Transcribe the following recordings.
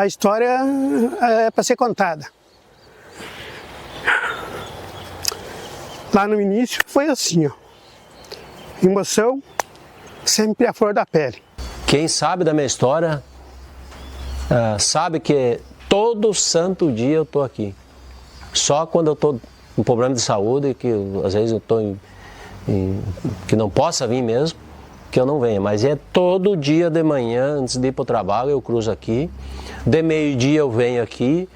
A história é para ser contada. Lá no início foi assim, ó. Emoção sempre a flor da pele. Quem sabe da minha história sabe que todo santo dia eu tô aqui. Só quando eu tô com problema de saúde, que às vezes eu tô que não possa vir mesmo, que eu não venha. Mas é todo dia de manhã, antes de ir para o trabalho, eu cruzo aqui. De meio-dia eu venho aqui.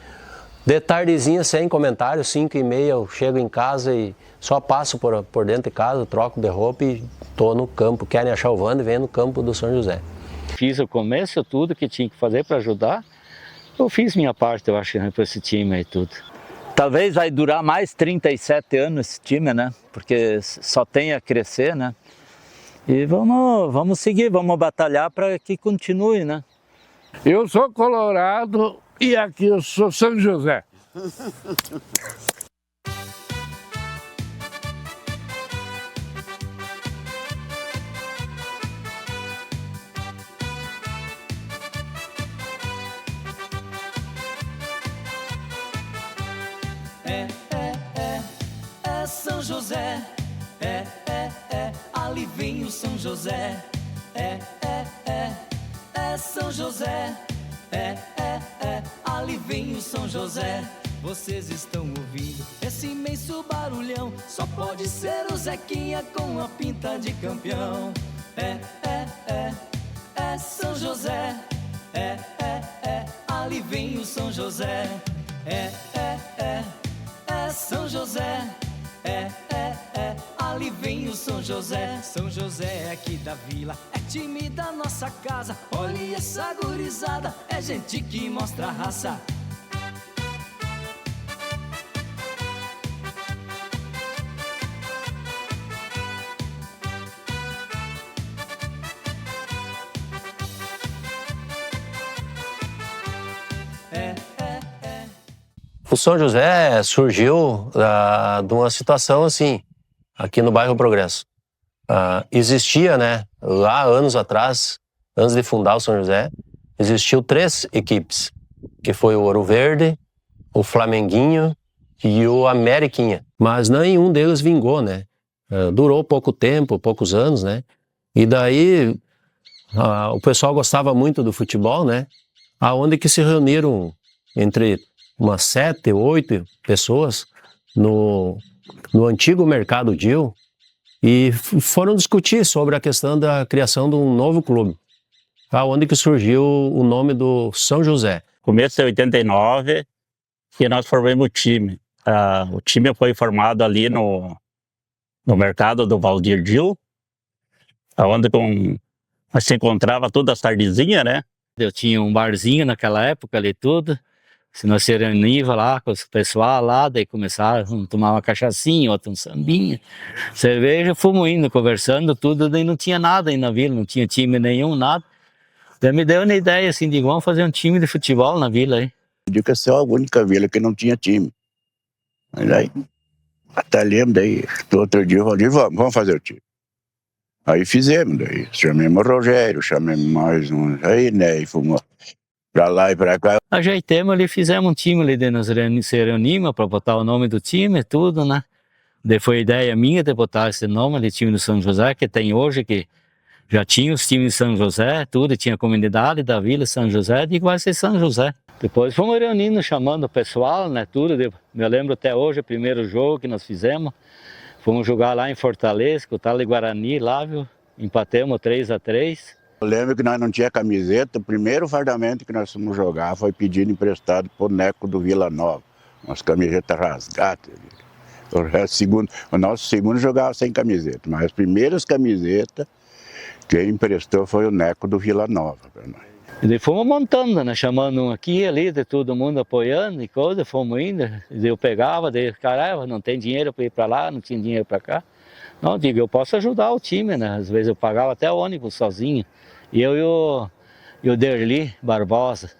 De tardezinha, sem comentário, 5h30 eu chego em casa e só passo por dentro de casa, troco de roupa e estou no campo. Querem achar o Wander, vem no campo do São José. Fiz o começo, tudo que tinha que fazer para ajudar. Eu fiz minha parte, eu acho, para esse time aí tudo. Talvez vai durar mais 37 anos esse time, né? Porque só tem a crescer, né? E vamos seguir, vamos batalhar para que continue, né? Eu sou colorado e aqui eu sou São José. É São José. Ali vem o São José. É São José. Ali vem o São José. Vocês estão ouvindo esse imenso barulhão? Só pode ser o Zequinha com a pinta de campeão. É São José. Ali vem o São José. É São José. Ali vem o São José. São José é aqui da vila, é time da nossa casa. Olha essa gurizada, é gente que mostra a raça. O São José surgiu de uma situação assim, aqui no bairro Progresso. Existia, né, lá anos atrás, antes de fundar o São José, existiu 3 equipes, que foi o Ouro Verde, o Flamenguinho e o Ameriquinha. Mas nenhum deles vingou, né? Durou pouco tempo, poucos anos, né? E daí o pessoal gostava muito do futebol, né? Aonde que se reuniram entre umas 7, 8 pessoas no antigo Mercado Dil e foram discutir sobre a questão da criação de um novo clube, onde que surgiu o nome do São José. Começo de 89, que nós formamos o time. O time foi formado ali no mercado do Valdir Dil, onde nós se encontrava todas as tardezinhas, né? Eu tinha um barzinho naquela época ali tudo. Se nós se reunimos lá com o pessoal lá, daí começaram a tomar uma cachaçinha, outra um sambinha, cerveja, fomos indo, conversando, tudo, daí não tinha nada aí na vila, não tinha time nenhum, nada. Daí me deu uma ideia assim, de vamos fazer um time de futebol na vila aí. Eu digo que essa é a única vila que não tinha time. Mas aí, até lembro, daí, no outro dia eu falei, vamos fazer o time. Aí fizemos, daí chamamos o Rogério, chamamos mais um aí, né, e fomos pra lá e pra cá. Ajeitemos ali, fizemos um time ali, de nos reunimos para botar o nome do time, tudo, né? Daí foi ideia minha de botar esse nome ali, time do São José, que tem hoje, que já tinha os times de São José, tudo, tinha a comunidade da vila São José, digo, vai ser São José. Depois fomos reunindo, chamando o pessoal, né, tudo, eu lembro até hoje, o primeiro jogo que nós fizemos, fomos jogar lá em Fortaleza, com o Tale Guarani lá, viu? Empatemos 3-3. Eu lembro que nós não tinha camiseta, o primeiro fardamento que nós fomos jogar foi pedindo emprestado pro Neco do Vila Nova, umas camisetas rasgadas. O nosso segundo jogava sem camiseta, mas as primeiras camisetas quem emprestou foi o Neco do Vila Nova para nós. E daí fomos montando, né, chamando um aqui e ali, de todo mundo apoiando e coisa, fomos indo, e eu pegava, daí, caramba, não tem dinheiro para ir para lá, não tinha dinheiro para cá. Não, digo, eu posso ajudar o time, né, às vezes eu pagava até ônibus sozinho. Eu e o Derli Barbosa,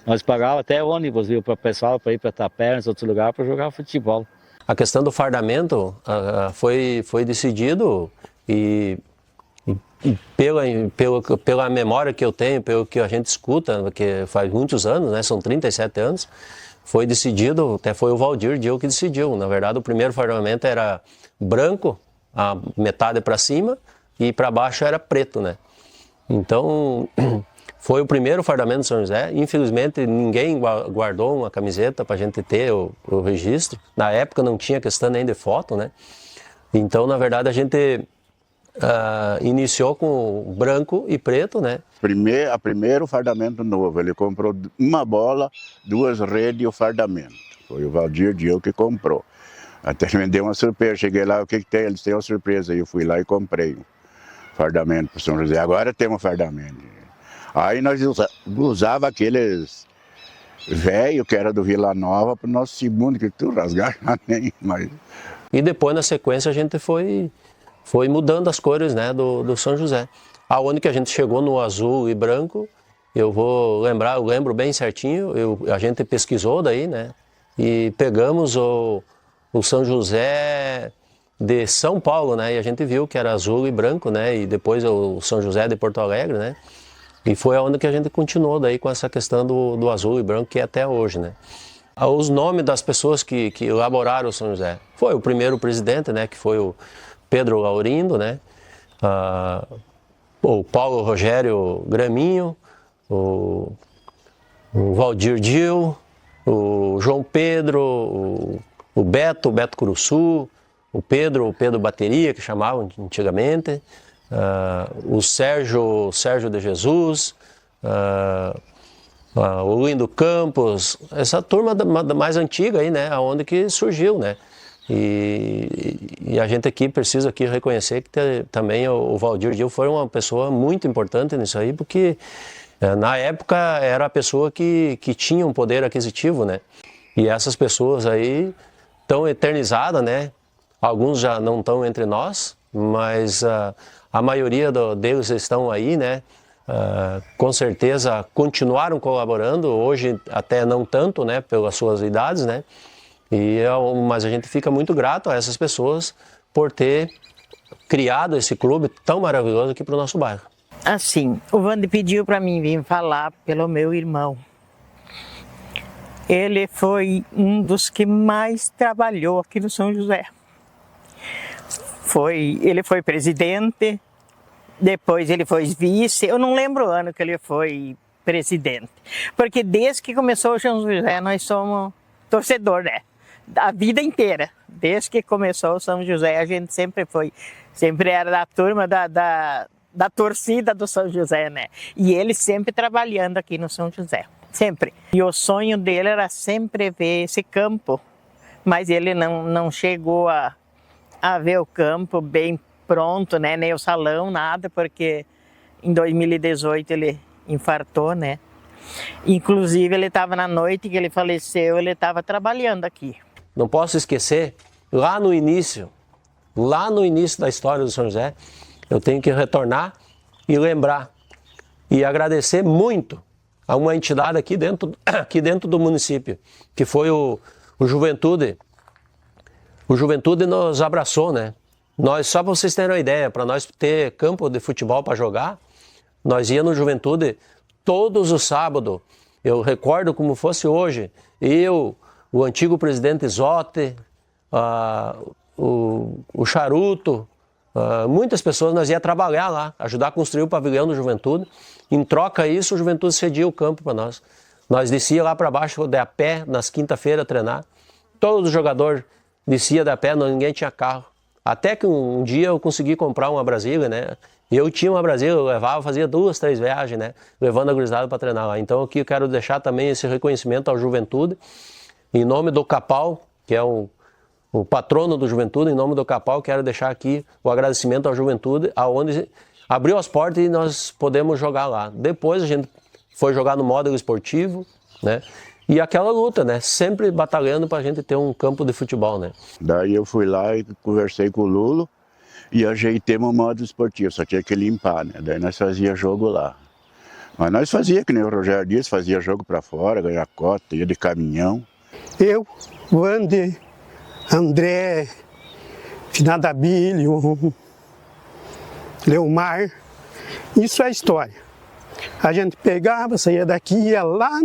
nós pagávamos até ônibus, viu, para o pessoal, para ir para Tapernas, outro lugar, para jogar futebol. A questão do fardamento foi decidido e pela memória que eu tenho, pelo que a gente escuta, que faz muitos anos, né, são 37 anos, foi decidido, até foi o Valdir Dil que decidiu. Na verdade, o primeiro fardamento era branco, a metade para cima, e para baixo era preto, né? Então, foi o primeiro fardamento de São José. Infelizmente, ninguém guardou uma camiseta para a gente ter o registro. Na época não tinha questão nem de foto, né? Então, na verdade, a gente iniciou com branco e preto, né? Primeiro fardamento novo, ele comprou uma bola, 2 redes e o fardamento. Foi o Valdir Dil que comprou. Até me deu uma surpresa, cheguei lá, o que tem? Eles têm uma surpresa, eu fui lá e comprei um fardamento para São José. Agora tem um fardamento. Aí nós usava aqueles velho que era do Vila Nova para o nosso segundo, que tu rasgar nem mais. E depois, na sequência, a gente foi mudando as cores, né, do São José. Aonde que a gente chegou no azul e branco, eu lembro bem certinho, a gente pesquisou daí, né, e pegamos o São José de São Paulo, né, e a gente viu que era azul e branco, né, e depois o São José de Porto Alegre, né, e foi aonde que a gente continuou daí com essa questão do azul e branco, que é até hoje, né. Os nomes das pessoas que elaboraram o São José. Foi o primeiro presidente, né, que foi o Pedro Laurindo, né, o Paulo Rogério Graminho, o Valdir Dil, o João Pedro, o Beto Curuçu, o Pedro Bateria, que chamavam antigamente, o Sérgio de Jesus, o Lindo Campos, essa turma mais antiga aí, né, aonde que surgiu, né, e a gente aqui precisa aqui reconhecer que também o Valdir Dil foi uma pessoa muito importante nisso aí, porque na época era a pessoa que tinha um poder aquisitivo, né, e essas pessoas aí estão eternizadas, né, alguns já não estão entre nós, mas a maioria deles estão aí, né, com certeza continuaram colaborando, hoje até não tanto, né, pelas suas idades, né, mas a gente fica muito grato a essas pessoas por ter criado esse clube tão maravilhoso aqui para o nosso bairro. Assim, o Vande pediu para mim vir falar pelo meu irmão. Ele foi um dos que mais trabalhou aqui no São José. Ele foi presidente, depois ele foi vice, eu não lembro o ano que ele foi presidente. Porque desde que começou o São José, nós somos torcedor, né? A vida inteira. Desde que começou o São José, a gente sempre era da turma da torcida do São José, né? E ele sempre trabalhando aqui no São José, sempre. E o sonho dele era sempre ver esse campo, mas ele não chegou a ver o campo bem pronto, né? Nem o salão, nada, porque em 2018 ele infartou, né? Inclusive ele estava na noite que ele faleceu, ele estava trabalhando aqui. Não posso esquecer, lá no início da história do São José, eu tenho que retornar e lembrar e agradecer muito a uma entidade aqui dentro do município, que foi o Juventude. O Juventude nos abraçou, né? Só para vocês terem uma ideia, para nós ter campo de futebol para jogar, nós íamos no Juventude todos os sábados. Eu recordo como fosse hoje, o antigo presidente Zotti, o Charuto, muitas pessoas, nós ia trabalhar lá, ajudar a construir o pavilhão do Juventude. Em troca disso, o Juventude cedia o campo para nós. Nós descia lá para baixo a pé, nas quinta-feiras, treinar. Todos os jogadores descia a pé, ninguém tinha carro. Até que um dia eu consegui comprar uma Brasília, né? Eu tinha uma Brasília, eu levava, fazia 2, 3 viagens, né? Levando a gurizada para treinar lá. Então aqui eu quero deixar também esse reconhecimento à Juventude, em nome do Capal, que é o patrono do Juventude, em nome do Capal, quero deixar aqui o agradecimento à Juventude, aonde abriu as portas e nós podemos jogar lá. Depois a gente foi jogar no módulo esportivo, né? E aquela luta, né? Sempre batalhando para a gente ter um campo de futebol, né? Daí eu fui lá e conversei com o Lulo e ajeitemos o módulo esportivo, só tinha que limpar, né? Daí nós fazia jogo lá. Mas nós fazia, que nem o Rogério disse, fazia jogo para fora, ganhar cota, ia de caminhão. Eu, Wander, André, Finado Abílio, Leomar, Isso é história. A gente pegava, saía daqui, ia lá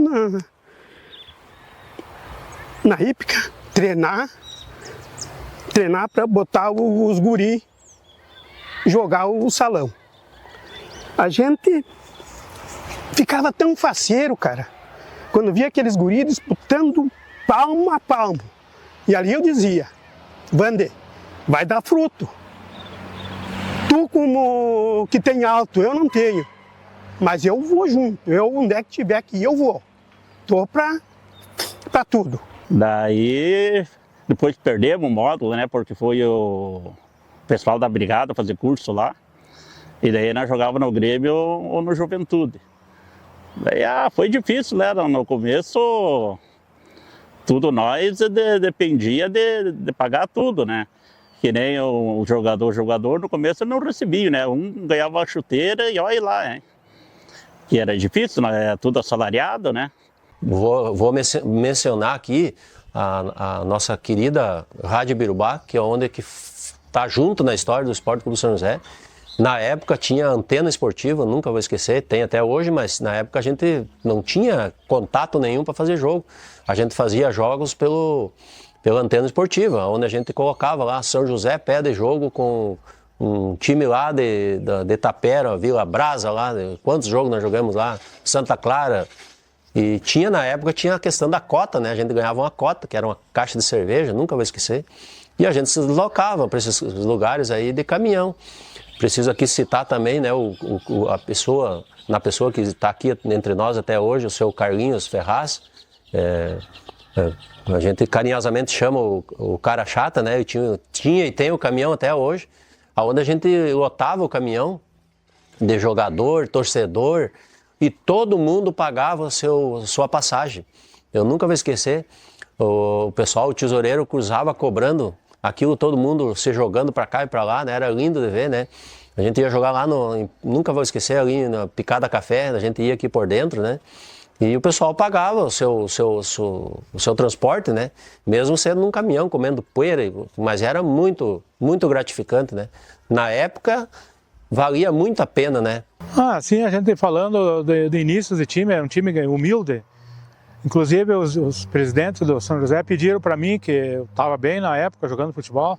na hípica, treinar para botar os guri jogar o salão. A gente ficava tão faceiro, cara, quando via aqueles guris disputando palmo a palmo. E ali eu dizia, Vander, vai dar fruto. Tu como que tem alto, eu não tenho. Mas eu vou junto, onde é que tiver aqui, eu vou. Tô pra tudo. Daí, depois perdemos o módulo, né, porque foi o pessoal da brigada fazer curso lá. E daí nós jogávamos no Grêmio ou no Juventude. Daí foi difícil, né, no começo, tudo nós dependia de pagar tudo, né. Que nem o jogador no começo não recebia, né, um ganhava a chuteira e olha lá, né. Que era difícil, né? Tudo assalariado, né? Vou mencionar aqui a nossa querida Rádio Birubá, que é onde que está junto na história do Esporte Clube São José. Na época tinha antena esportiva, nunca vou esquecer, tem até hoje, mas na época a gente não tinha contato nenhum para fazer jogo. A gente fazia jogos pela antena esportiva, onde a gente colocava lá São José, pé de jogo com um time lá de Tapera, Vila Brasa lá, quantos jogos nós jogamos lá, Santa Clara. E na época tinha a questão da cota, né? A gente ganhava uma cota, que era uma caixa de cerveja, nunca vou esquecer. E a gente se deslocava para esses lugares aí de caminhão. Preciso aqui citar também, né, a pessoa que está aqui entre nós até hoje, o seu Carlinhos Ferraz. A gente carinhosamente chama o cara chata, né? Tinha e tem o caminhão até hoje, onde a gente lotava o caminhão de jogador, torcedor, e todo mundo pagava sua passagem. Eu nunca vou esquecer, o pessoal, o tesoureiro cruzava cobrando aquilo, todo mundo se jogando para cá e para lá, né? Era lindo de ver, né? A gente ia jogar lá, nunca vou esquecer, ali na Picada Café, a gente ia aqui por dentro, né? E o pessoal pagava o seu transporte, né? Mesmo sendo num caminhão, comendo poeira, mas era muito, muito gratificante, né? Na época, valia muito a pena, né? Sim, a gente falando do início do time, era um time humilde. Inclusive, os presidentes do São José pediram para mim, que eu estava bem na época jogando futebol,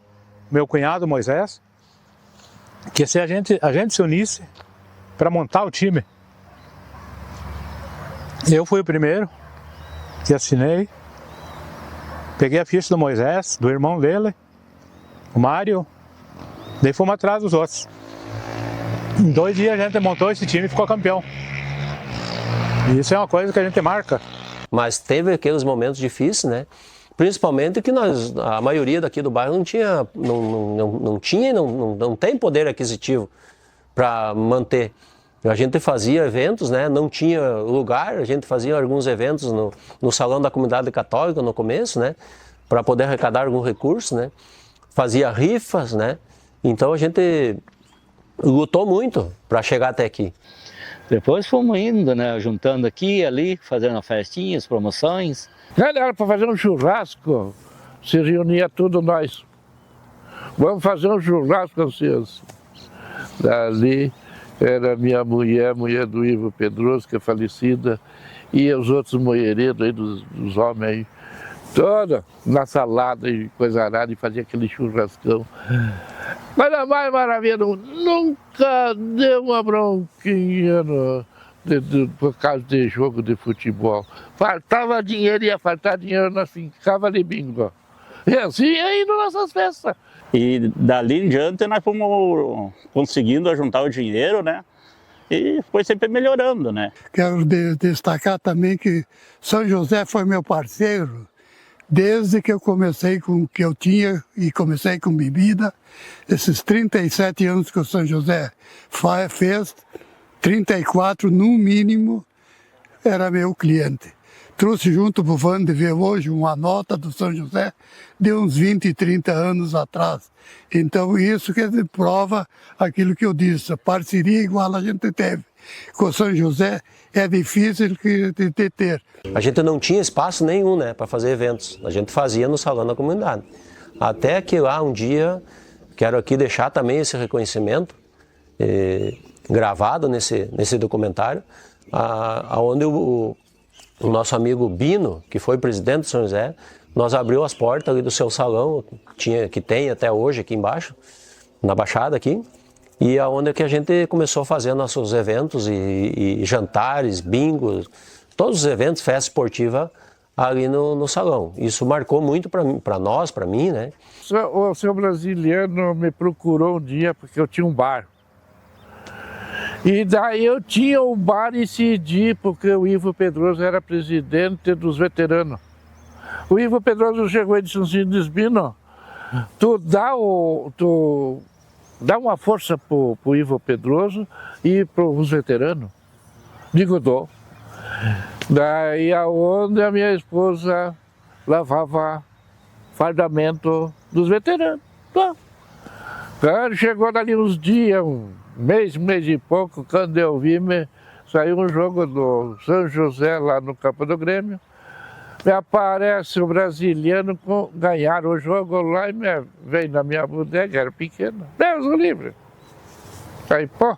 meu cunhado Moisés, que se a gente se unisse para montar o time. Eu fui o primeiro que assinei, peguei a ficha do Moisés, do irmão dele, o Mário, daí fomos atrás dos outros. Em 2 dias a gente montou esse time e ficou campeão. E isso é uma coisa que a gente marca. Mas teve aqueles momentos difíceis, né? Principalmente que a maioria daqui do bairro não tem poder aquisitivo para manter. A gente fazia eventos, né? Não tinha lugar, a gente fazia alguns eventos no Salão da Comunidade Católica no começo, né? Para poder arrecadar algum recurso, né? Fazia rifas, né? Então a gente lutou muito para chegar até aqui. Depois fomos indo, né? Juntando aqui e ali, fazendo festinhas, promoções. Era para fazer um churrasco, se reunia tudo nós. Vamos fazer um churrasco, vocês. Dali era minha mulher do Ivo Pedroso, que é falecida, e os outros moereiros aí, dos homens aí, toda na salada e coisa arada, e fazia aquele churrascão. Mas a mais maravilha, nunca deu uma bronquinha por causa de jogo de futebol. Faltava dinheiro, ia faltar dinheiro, nós ficava de bingo. E assim aí nas nossas festas. E dali em diante nós fomos conseguindo juntar o dinheiro, né? E foi sempre melhorando, né? Quero destacar também que São José foi meu parceiro desde que eu comecei com o que eu tinha e comecei com bebida. Esses 37 anos que o São José fez, 34 no mínimo, era meu cliente. Trouxe junto para o Vander ver hoje uma nota do São José de uns 20, 30 anos atrás. Então isso que prova aquilo que eu disse, a parceria igual a gente teve com o São José é difícil de ter. A gente não tinha espaço nenhum, né, para fazer eventos. A gente fazia no Salão da Comunidade. Até que lá um dia, quero aqui deixar também esse reconhecimento, gravado nesse documentário, onde o nosso amigo Bino, que foi presidente de São José, nós abriu as portas ali do seu salão, que tem até hoje aqui embaixo, na Baixada aqui, e aonde que a gente começou a fazer nossos eventos e jantares, bingos, todos os eventos, festa esportiva ali no salão. Isso marcou muito para nós, para mim, né? O seu Brasiliano me procurou um dia porque eu tinha um bar. E daí eu tinha um bar em Cidi, porque o Ivo Pedroso era presidente dos veteranos. O Ivo Pedroso chegou e disse assim, Bino, tu dá uma força pro Ivo Pedroso e pros veteranos. Digo, dou. Daí aonde a minha esposa lavava fardamento dos veteranos. Tá. Quando chegou dali uns dias, um mês e pouco, quando eu vi, saiu um jogo do São José lá no campo do Grêmio. Me aparece o Brasiliano, ganharam o jogo lá e veio na minha bodega, era pequena. Deus o livre. Aí, pô.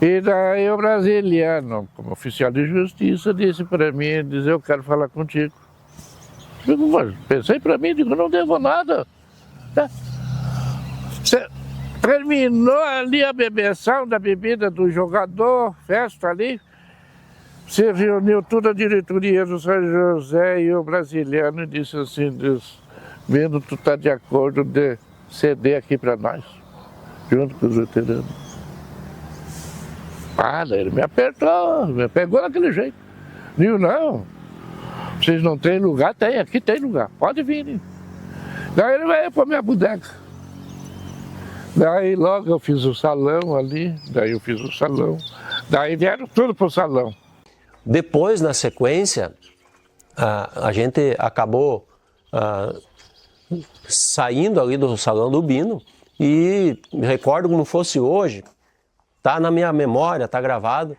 E daí o Brasiliano, como oficial de justiça, disse para mim, eu quero falar contigo. Digo, mas pensei para mim, digo, não devo nada. Você terminou ali a bebeção da bebida do jogador, festa ali, se reuniu toda a diretoria do São José e o Brasiliano disse assim, Bino, tu tá de acordo de ceder aqui para nós, junto com os veteranos. Ele me apertou, me pegou daquele jeito. Digo, não, vocês não têm lugar? Tem, aqui tem lugar, pode vir. Hein? Daí ele veio para minha bodega. Daí logo eu fiz o salão ali, daí vieram tudo para o salão. Depois, na sequência, a gente acabou saindo ali do salão do Bino e me recordo como fosse hoje, tá na minha memória, tá gravado.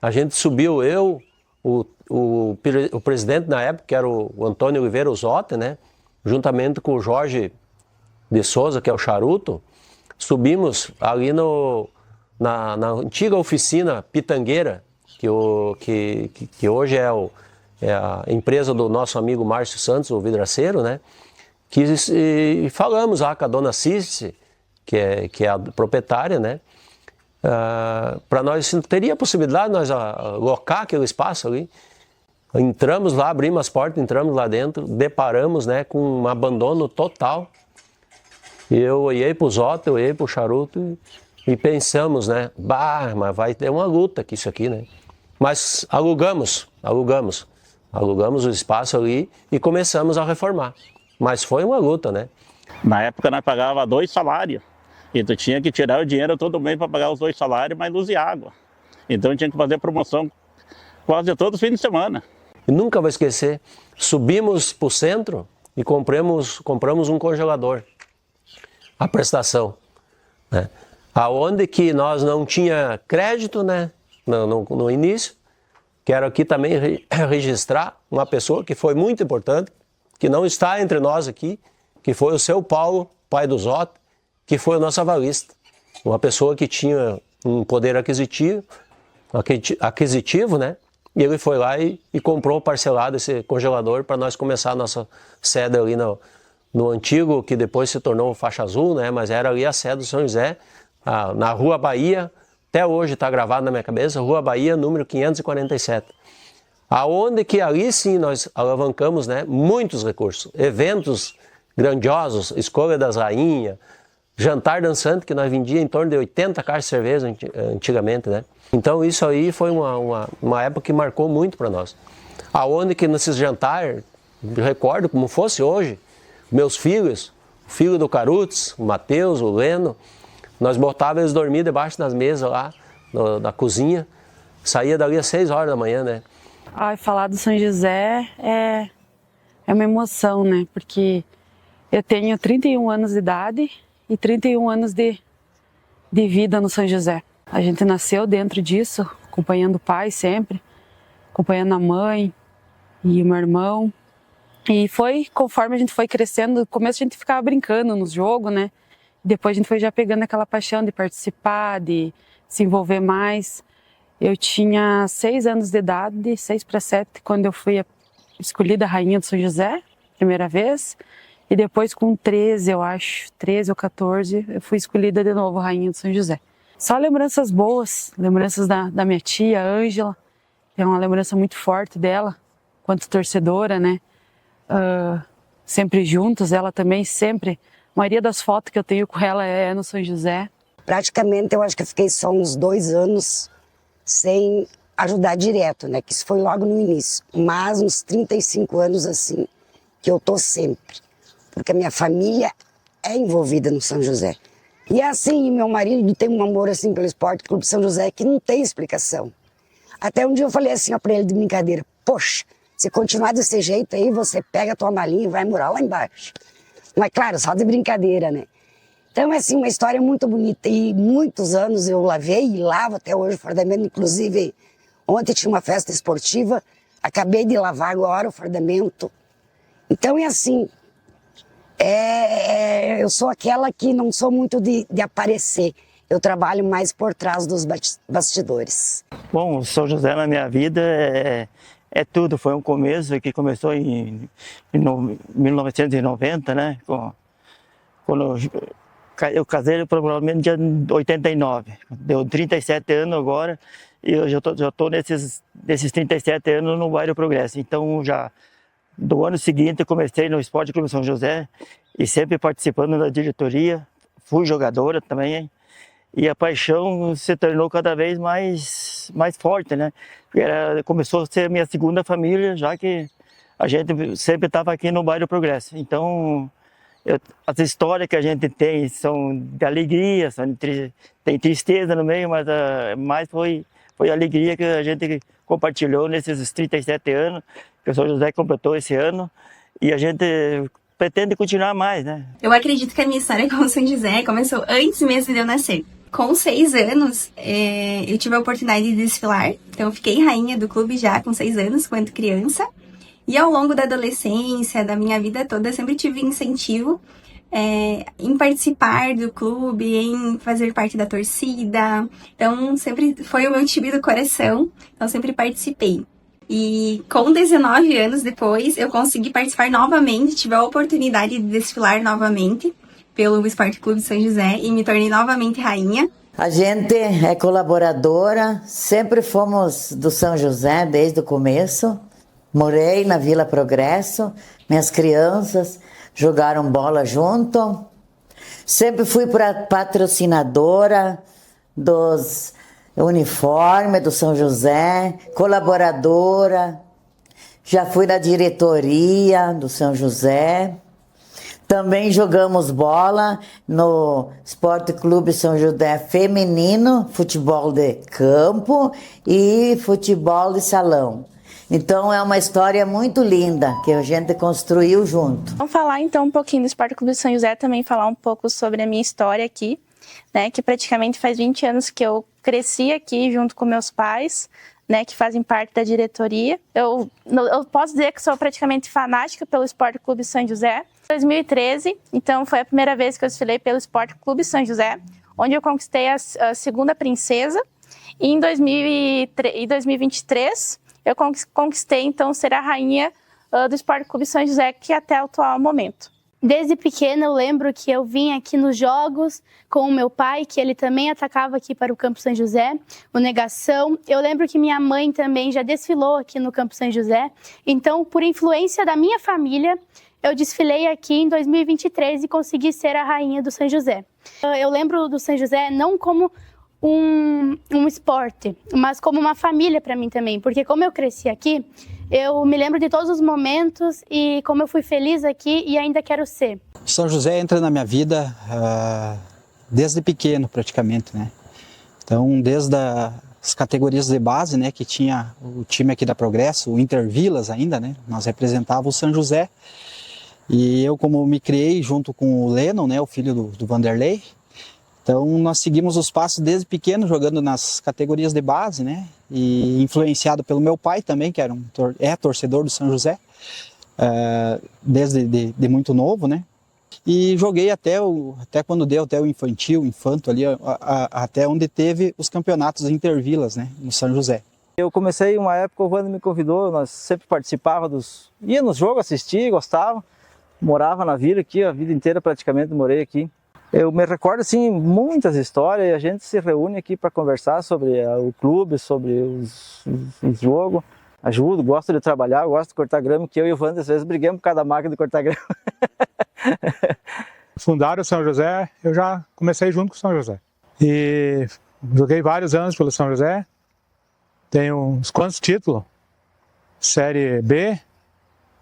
A gente subiu, eu, o presidente na época, que era o Antônio Oliveira Uzotti, né, juntamente com o Jorge de Souza, que é o Charuto, subimos ali na antiga oficina Pitangueira, que hoje é a empresa do nosso amigo Márcio Santos, o vidraceiro, né? E falamos lá com a dona Cici, que é a proprietária, né? Para nós, teria a possibilidade de nós alocar aquele espaço ali. Entramos lá, abrimos as portas, entramos lá dentro, deparamos, né, com um abandono total. E eu olhei para o Zota, eu olhei para o Charuto e pensamos, né? Mas vai ter uma luta aqui isso aqui, né? Mas alugamos o espaço ali e começamos a reformar. Mas foi uma luta, né? Na época nós pagava 2 salários. E tu tinha que tirar o dinheiro todo mês para pagar os 2 salários, mais luz e água. Então tinha que fazer promoção quase todos os fins de semana. E nunca vou esquecer, subimos para o centro e compramos um congelador. A prestação, né? Aonde que nós não tinha crédito, né? No início, quero aqui também registrar uma pessoa que foi muito importante, que não está entre nós aqui, que foi o seu Paulo, pai do Zota, que foi o nosso avalista. Uma pessoa que tinha um poder aquisitivo, né? E ele foi lá e comprou parcelado esse congelador para nós começar a nossa sede ali no antigo, que depois se tornou Faixa Azul, né? Mas era ali a sede do São José, na Rua Bahia. Até hoje está gravado na minha cabeça, Rua Bahia, número 547. Aonde que ali sim nós alavancamos, né, muitos recursos, eventos grandiosos, escolha das rainhas, jantar dançante, que nós vendia em torno de 80 caixas de cerveja antigamente, né? Então isso aí foi uma época que marcou muito para nós. Aonde que nesses jantares, recordo como fosse hoje, meus filhos, o filho do Carutes, o Matheus, o Leno, nós botávamos eles dormir debaixo das mesas lá, na cozinha, saía dali às 6 horas da manhã, né? Falar do São José é uma emoção, né? Porque eu tenho 31 anos de idade e 31 anos de vida no São José. A gente nasceu dentro disso, acompanhando o pai sempre, acompanhando a mãe e o meu irmão. E foi, conforme a gente foi crescendo, no começo a gente ficava brincando nos jogos, né? Depois a gente foi já pegando aquela paixão de participar, de se envolver mais. Eu tinha 6 anos de idade, 6 para 7, quando eu fui escolhida rainha do São José, primeira vez. E depois com 13, eu acho, 13 ou 14, eu fui escolhida de novo rainha do São José. Só lembranças boas, lembranças da minha tia, Ângela, que é uma lembrança muito forte dela, quanto torcedora, né? Sempre juntos, ela também sempre. A maioria das fotos que eu tenho com ela é no São José. Praticamente eu acho que eu fiquei só uns 2 anos sem ajudar direto, né? Que isso foi logo no início. Mas uns 35 anos assim, que eu tô sempre. Porque a minha família é envolvida no São José. E assim, meu marido tem um amor assim pelo Esporte Clube São José que não tem explicação. Até um dia eu falei assim ó, pra ele de brincadeira, poxa, se continuar desse jeito aí, você pega a tua malinha e vai morar lá embaixo. Mas claro, só de brincadeira, né? Então é assim, uma história muito bonita. E muitos anos eu lavei e lavo até hoje o fardamento. Inclusive, ontem tinha uma festa esportiva, acabei de lavar agora o fardamento. Então é assim, eu sou aquela que não sou muito de aparecer. Eu trabalho mais por trás dos bastidores. Bom, o São José na minha vida é tudo. Foi um começo que começou em 1990, né? Quando eu casei provavelmente em 89. Deu 37 anos agora e eu já estou nesses 37 anos no bairro Progresso. Então já do ano seguinte eu comecei no Esporte Clube São José e sempre participando da diretoria. Fui jogadora também. E a paixão se tornou cada vez mais forte, né? Começou a ser a minha segunda família, já que a gente sempre estava aqui no bairro Progresso. Então, as histórias que a gente tem são de alegria, tem tristeza no meio, mas mais foi a alegria que a gente compartilhou nesses 37 anos, que o São José completou esse ano, e a gente pretende continuar mais, né? Eu acredito que a minha história com o São José começou antes mesmo de eu nascer. Com 6 anos, eu tive a oportunidade de desfilar, então eu fiquei rainha do clube já com 6 anos, quando criança. E ao longo da adolescência, da minha vida toda, eu sempre tive incentivo em participar do clube, em fazer parte da torcida. Então, sempre foi o meu time do coração, então sempre participei. E com 19 anos depois, eu consegui participar novamente, tive a oportunidade de desfilar novamente pelo Esporte Clube São José e me tornei novamente rainha. A gente é colaboradora, sempre fomos do São José desde o começo. Morei na Vila Progresso, minhas crianças jogaram bola junto. Sempre fui patrocinadora dos uniformes do São José, colaboradora. Já fui na diretoria do São José. Também jogamos bola no Esporte Clube São José feminino, futebol de campo e futebol de salão. Então é uma história muito linda que a gente construiu junto. Vamos falar então um pouquinho do Esporte Clube São José, também falar um pouco sobre a minha história aqui, né, que praticamente faz 20 anos que eu cresci aqui junto com meus pais, né, que fazem parte da diretoria. Eu posso dizer que sou praticamente fanática pelo Esporte Clube São José. 2013, então foi a primeira vez que eu desfilei pelo Esporte Clube São José, onde eu conquistei a segunda princesa. E em 2023, eu conquistei então ser a rainha do Esporte Clube São José, que até o atual momento. Desde pequena eu lembro que eu vinha aqui nos jogos com o meu pai, que ele também atacava aqui para o Campo São José, o Negação. Eu lembro que minha mãe também já desfilou aqui no Campo São José. Então, por influência da minha família, eu desfilei aqui em 2023 e consegui ser a rainha do São José. Eu lembro do São José não como um esporte, mas como uma família para mim também, porque como eu cresci aqui, eu me lembro de todos os momentos e como eu fui feliz aqui e ainda quero ser. São José entra na minha vida desde pequeno praticamente, né? Então desde as categorias de base, né, que tinha o time aqui da Progresso, o Intervilas ainda, né? Nós representávamos o São José. E eu, como me criei junto com o Lennon, né, o filho do Vanderlei, então nós seguimos os passos desde pequeno, jogando nas categorias de base, né, e influenciado pelo meu pai também, que é torcedor do São José, desde de muito novo, né. E joguei até quando deu até o infanto ali, até onde teve os campeonatos intervilas, né, no São José. Eu comecei uma época, o Wander me convidou, nós sempre participava ia nos jogos, assistia, gostava, morava na vila aqui, a vida inteira praticamente morei aqui. Eu me recordo assim muitas histórias, e a gente se reúne aqui para conversar sobre o clube, sobre os jogos. Ajudo, gosto de trabalhar, gosto de cortar grama, que eu e o Wander às vezes brigamos por causa da máquina de cortar grama. Fundaram o São José, eu já comecei junto com o São José. E joguei vários anos pelo São José, tenho uns quantos títulos, Série B,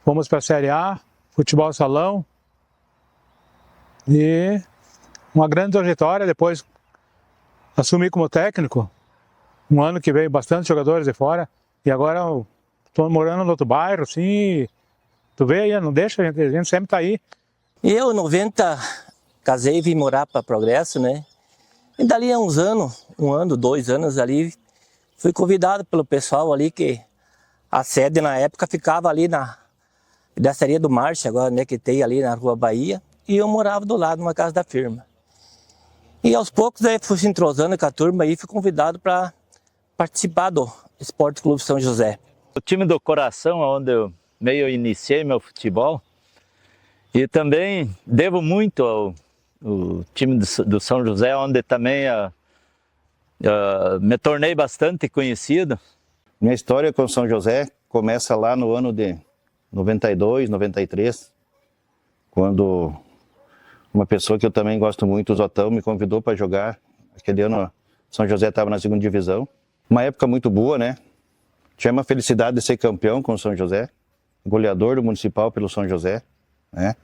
fomos para a Série A, futebol salão, e uma grande trajetória. Depois assumi como técnico, um ano que veio bastante jogadores de fora, e agora eu estou morando no outro bairro, assim, tu vê aí, não deixa, a gente sempre está aí. Eu, em 90, casei e vim morar para Progresso, né? E dali a uns anos, 1 ano, 2 anos ali, fui convidado pelo pessoal ali, que a sede na época ficava ali na pedaçaria do Márcio, agora, né, que tem ali na Rua Bahia, e eu morava do lado, numa casa da firma. E aos poucos aí fui se entrosando com a turma e fui convidado para participar do Esporte Clube São José. O time do coração, onde eu meio iniciei meu futebol, e também devo muito ao time do São José, onde também me tornei bastante conhecido. Minha história com o São José começa lá no ano de 92, 93, quando uma pessoa que eu também gosto muito, o Zotão, me convidou para jogar. Aquele ano São José estava na 2ª divisão. Uma época muito boa, né? Tinha uma felicidade de ser campeão com o São José, goleador do municipal pelo São José, né?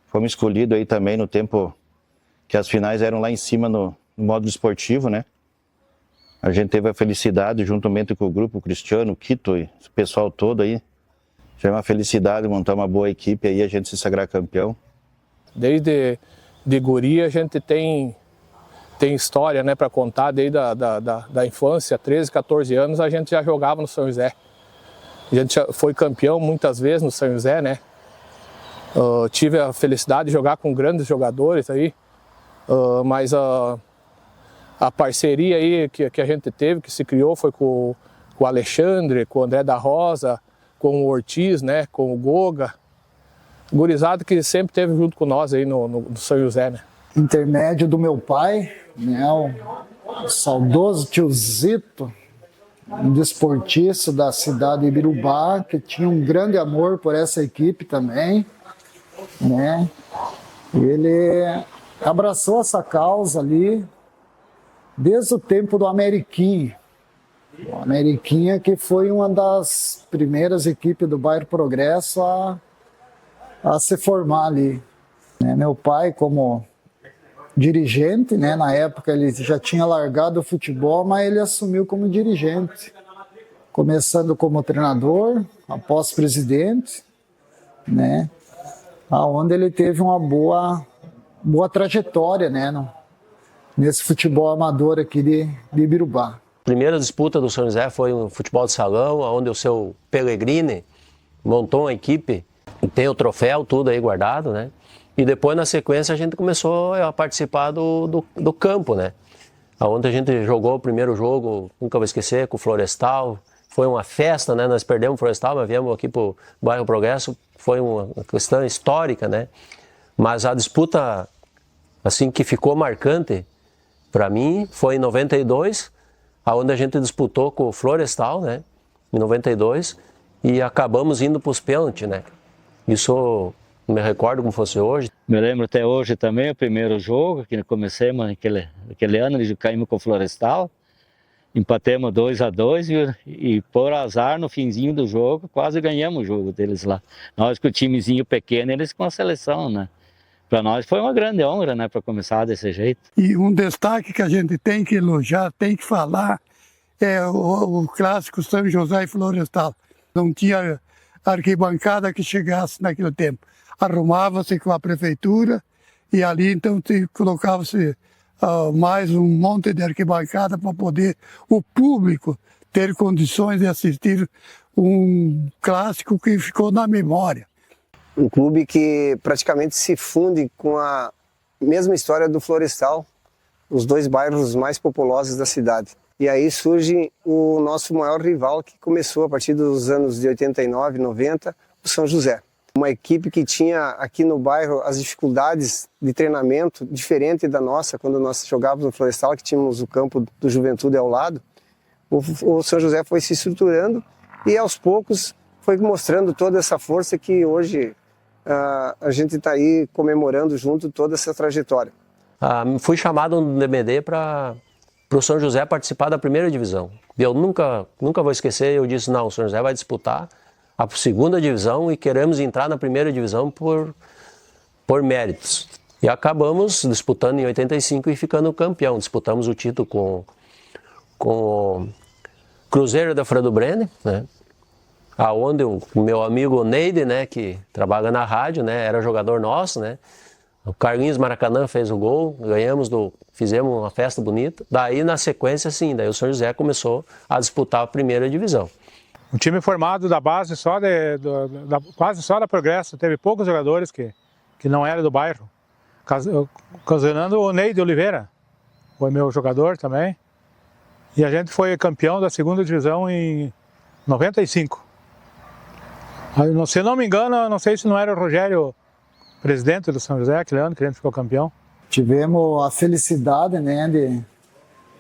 Fomos escolhidos aí também no tempo que as finais eram lá em cima no modo esportivo, né? A gente teve a felicidade, juntamente com o grupo, o Cristiano, o Quito e o pessoal todo aí. Já é uma felicidade montar uma boa equipe aí, a gente se sagrar campeão. Desde de guri a gente tem história, né, para contar, desde da infância, 13, 14 anos, a gente já jogava no São José. A gente já foi campeão muitas vezes no São José, né? Tive a felicidade de jogar com grandes jogadores aí, mas a parceria aí que a gente teve, que se criou, foi com o Alexandre, com o André da Rosa, com o Ortiz, né, com o Goga. Gurizada que sempre esteve junto com nós aí no São José, né? Intermédio do meu pai, né, o saudoso tio Zito, um desportista da cidade de Ibirubá, que tinha um grande amor por essa equipe também, né? Ele abraçou essa causa ali desde o tempo do Ameriquinha. O Ameriquinha, que foi uma das primeiras equipes do bairro Progresso a se formar ali. Meu pai, como dirigente, né, na época ele já tinha largado o futebol, mas ele assumiu como dirigente, começando como treinador, após presidente, né, onde ele teve uma boa trajetória, né, nesse futebol amador aqui de Ibirubá. A primeira disputa do São José foi um futebol de salão, onde o seu Pellegrini montou uma equipe, tem o troféu, tudo aí guardado, né? E depois, na sequência, a gente começou a participar do campo, né? Onde a gente jogou o primeiro jogo, nunca vou esquecer, com o Florestal. Foi uma festa, né? Nós perdemos o Florestal, mas viemos aqui para o bairro Progresso. Foi uma questão histórica, né? Mas a disputa, assim, que ficou marcante para mim, foi em 92, onde a gente disputou com o Florestal, né? Em 92, e acabamos indo para os pênaltis, né? Isso me recordo como fosse hoje. Me lembro até hoje também, o primeiro jogo, que comecemos aquele ano, caímos com o Florestal, empatemos 2-2 e por azar, no finzinho do jogo, quase ganhamos o jogo deles lá. Nós com o timezinho pequeno, eles com a seleção, né? Para nós foi uma grande honra, né, para começar desse jeito. E um destaque que a gente tem que elogiar, tem que falar, é o clássico São José e Florestal. Não tinha arquibancada que chegasse naquele tempo. Arrumava-se com a prefeitura e ali então colocava-se mais um monte de arquibancada para poder o público ter condições de assistir um clássico que ficou na memória. Um clube que praticamente se funde com a mesma história do Florestal, os dois bairros mais populosos da cidade. E aí surge o nosso maior rival, que começou a partir dos anos de 89, 90, o São José. Uma equipe que tinha aqui no bairro as dificuldades de treinamento diferente da nossa, quando nós jogávamos no Florestal, que tínhamos o campo do Juventude ao lado. O São José foi se estruturando e aos poucos foi mostrando toda essa força que hoje a gente está aí comemorando junto toda essa trajetória. Fui chamado no DMD para o São José participar da primeira divisão. E eu nunca vou esquecer, eu disse, não, o São José vai disputar a segunda divisão e queremos entrar na primeira divisão por méritos. E acabamos disputando em 85 e ficando campeão. Disputamos o título com o Cruzeiro da Fredo Brenner, né? Aonde o meu amigo Neide, né, que trabalha na rádio, né, era jogador nosso, né? O Carlinhos Maracanã fez o gol, fizemos uma festa bonita. Daí, na sequência, sim, daí o São José começou a disputar a primeira divisão. Um time formado da base quase só da Progresso, teve poucos jogadores que não eram do bairro. Ocasionando o Neide Oliveira, foi meu jogador também. E a gente foi campeão da segunda divisão em 95. Se não me engano, não sei se não era o Rogério, presidente do São José, aquele ano que a gente ficou campeão. Tivemos a felicidade, né,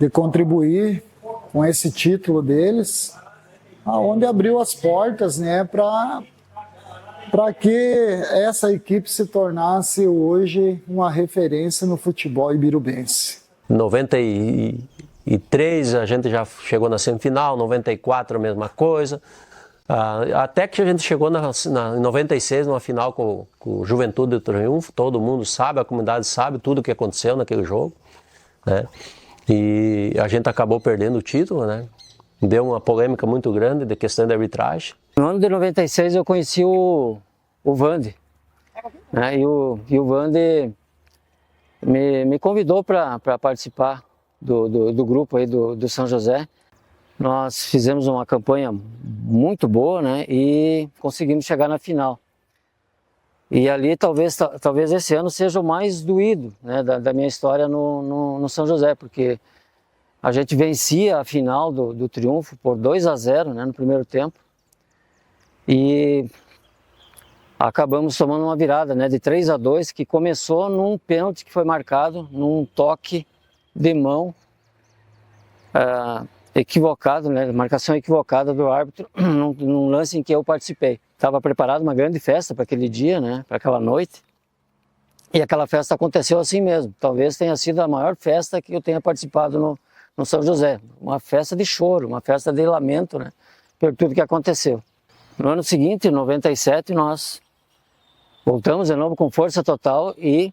de contribuir com esse título deles, onde abriu as portas, né, para que essa equipe se tornasse hoje uma referência no futebol ibirubense. Em 93 a gente já chegou na semifinal, 94 a mesma coisa. Até que a gente chegou em 96 numa final com o Juventude do Triunfo, todo mundo sabe, a comunidade sabe tudo o que aconteceu naquele jogo, né? E a gente acabou perdendo o título, né? Deu uma polêmica muito grande de questão de arbitragem. No ano de 96 eu conheci o Vande, né? E o Vande me convidou para participar do grupo aí do São José. Nós fizemos uma campanha muito boa, né, e conseguimos chegar na final. E ali talvez esse ano seja o mais doído, né, da minha história no São José, porque a gente vencia a final do Triunfo por 2-0, né, no primeiro tempo. E acabamos tomando uma virada, né, de 3-2, que começou num pênalti que foi marcado, num toque de mão equivocado, né, marcação equivocada do árbitro, num lance em que eu participei. Estava preparada uma grande festa para aquele dia, né, para aquela noite, e aquela festa aconteceu assim mesmo. Talvez tenha sido a maior festa que eu tenha participado no São José. Uma festa de choro, uma festa de lamento, né, por tudo que aconteceu. No ano seguinte, em 97, nós voltamos de novo com força total e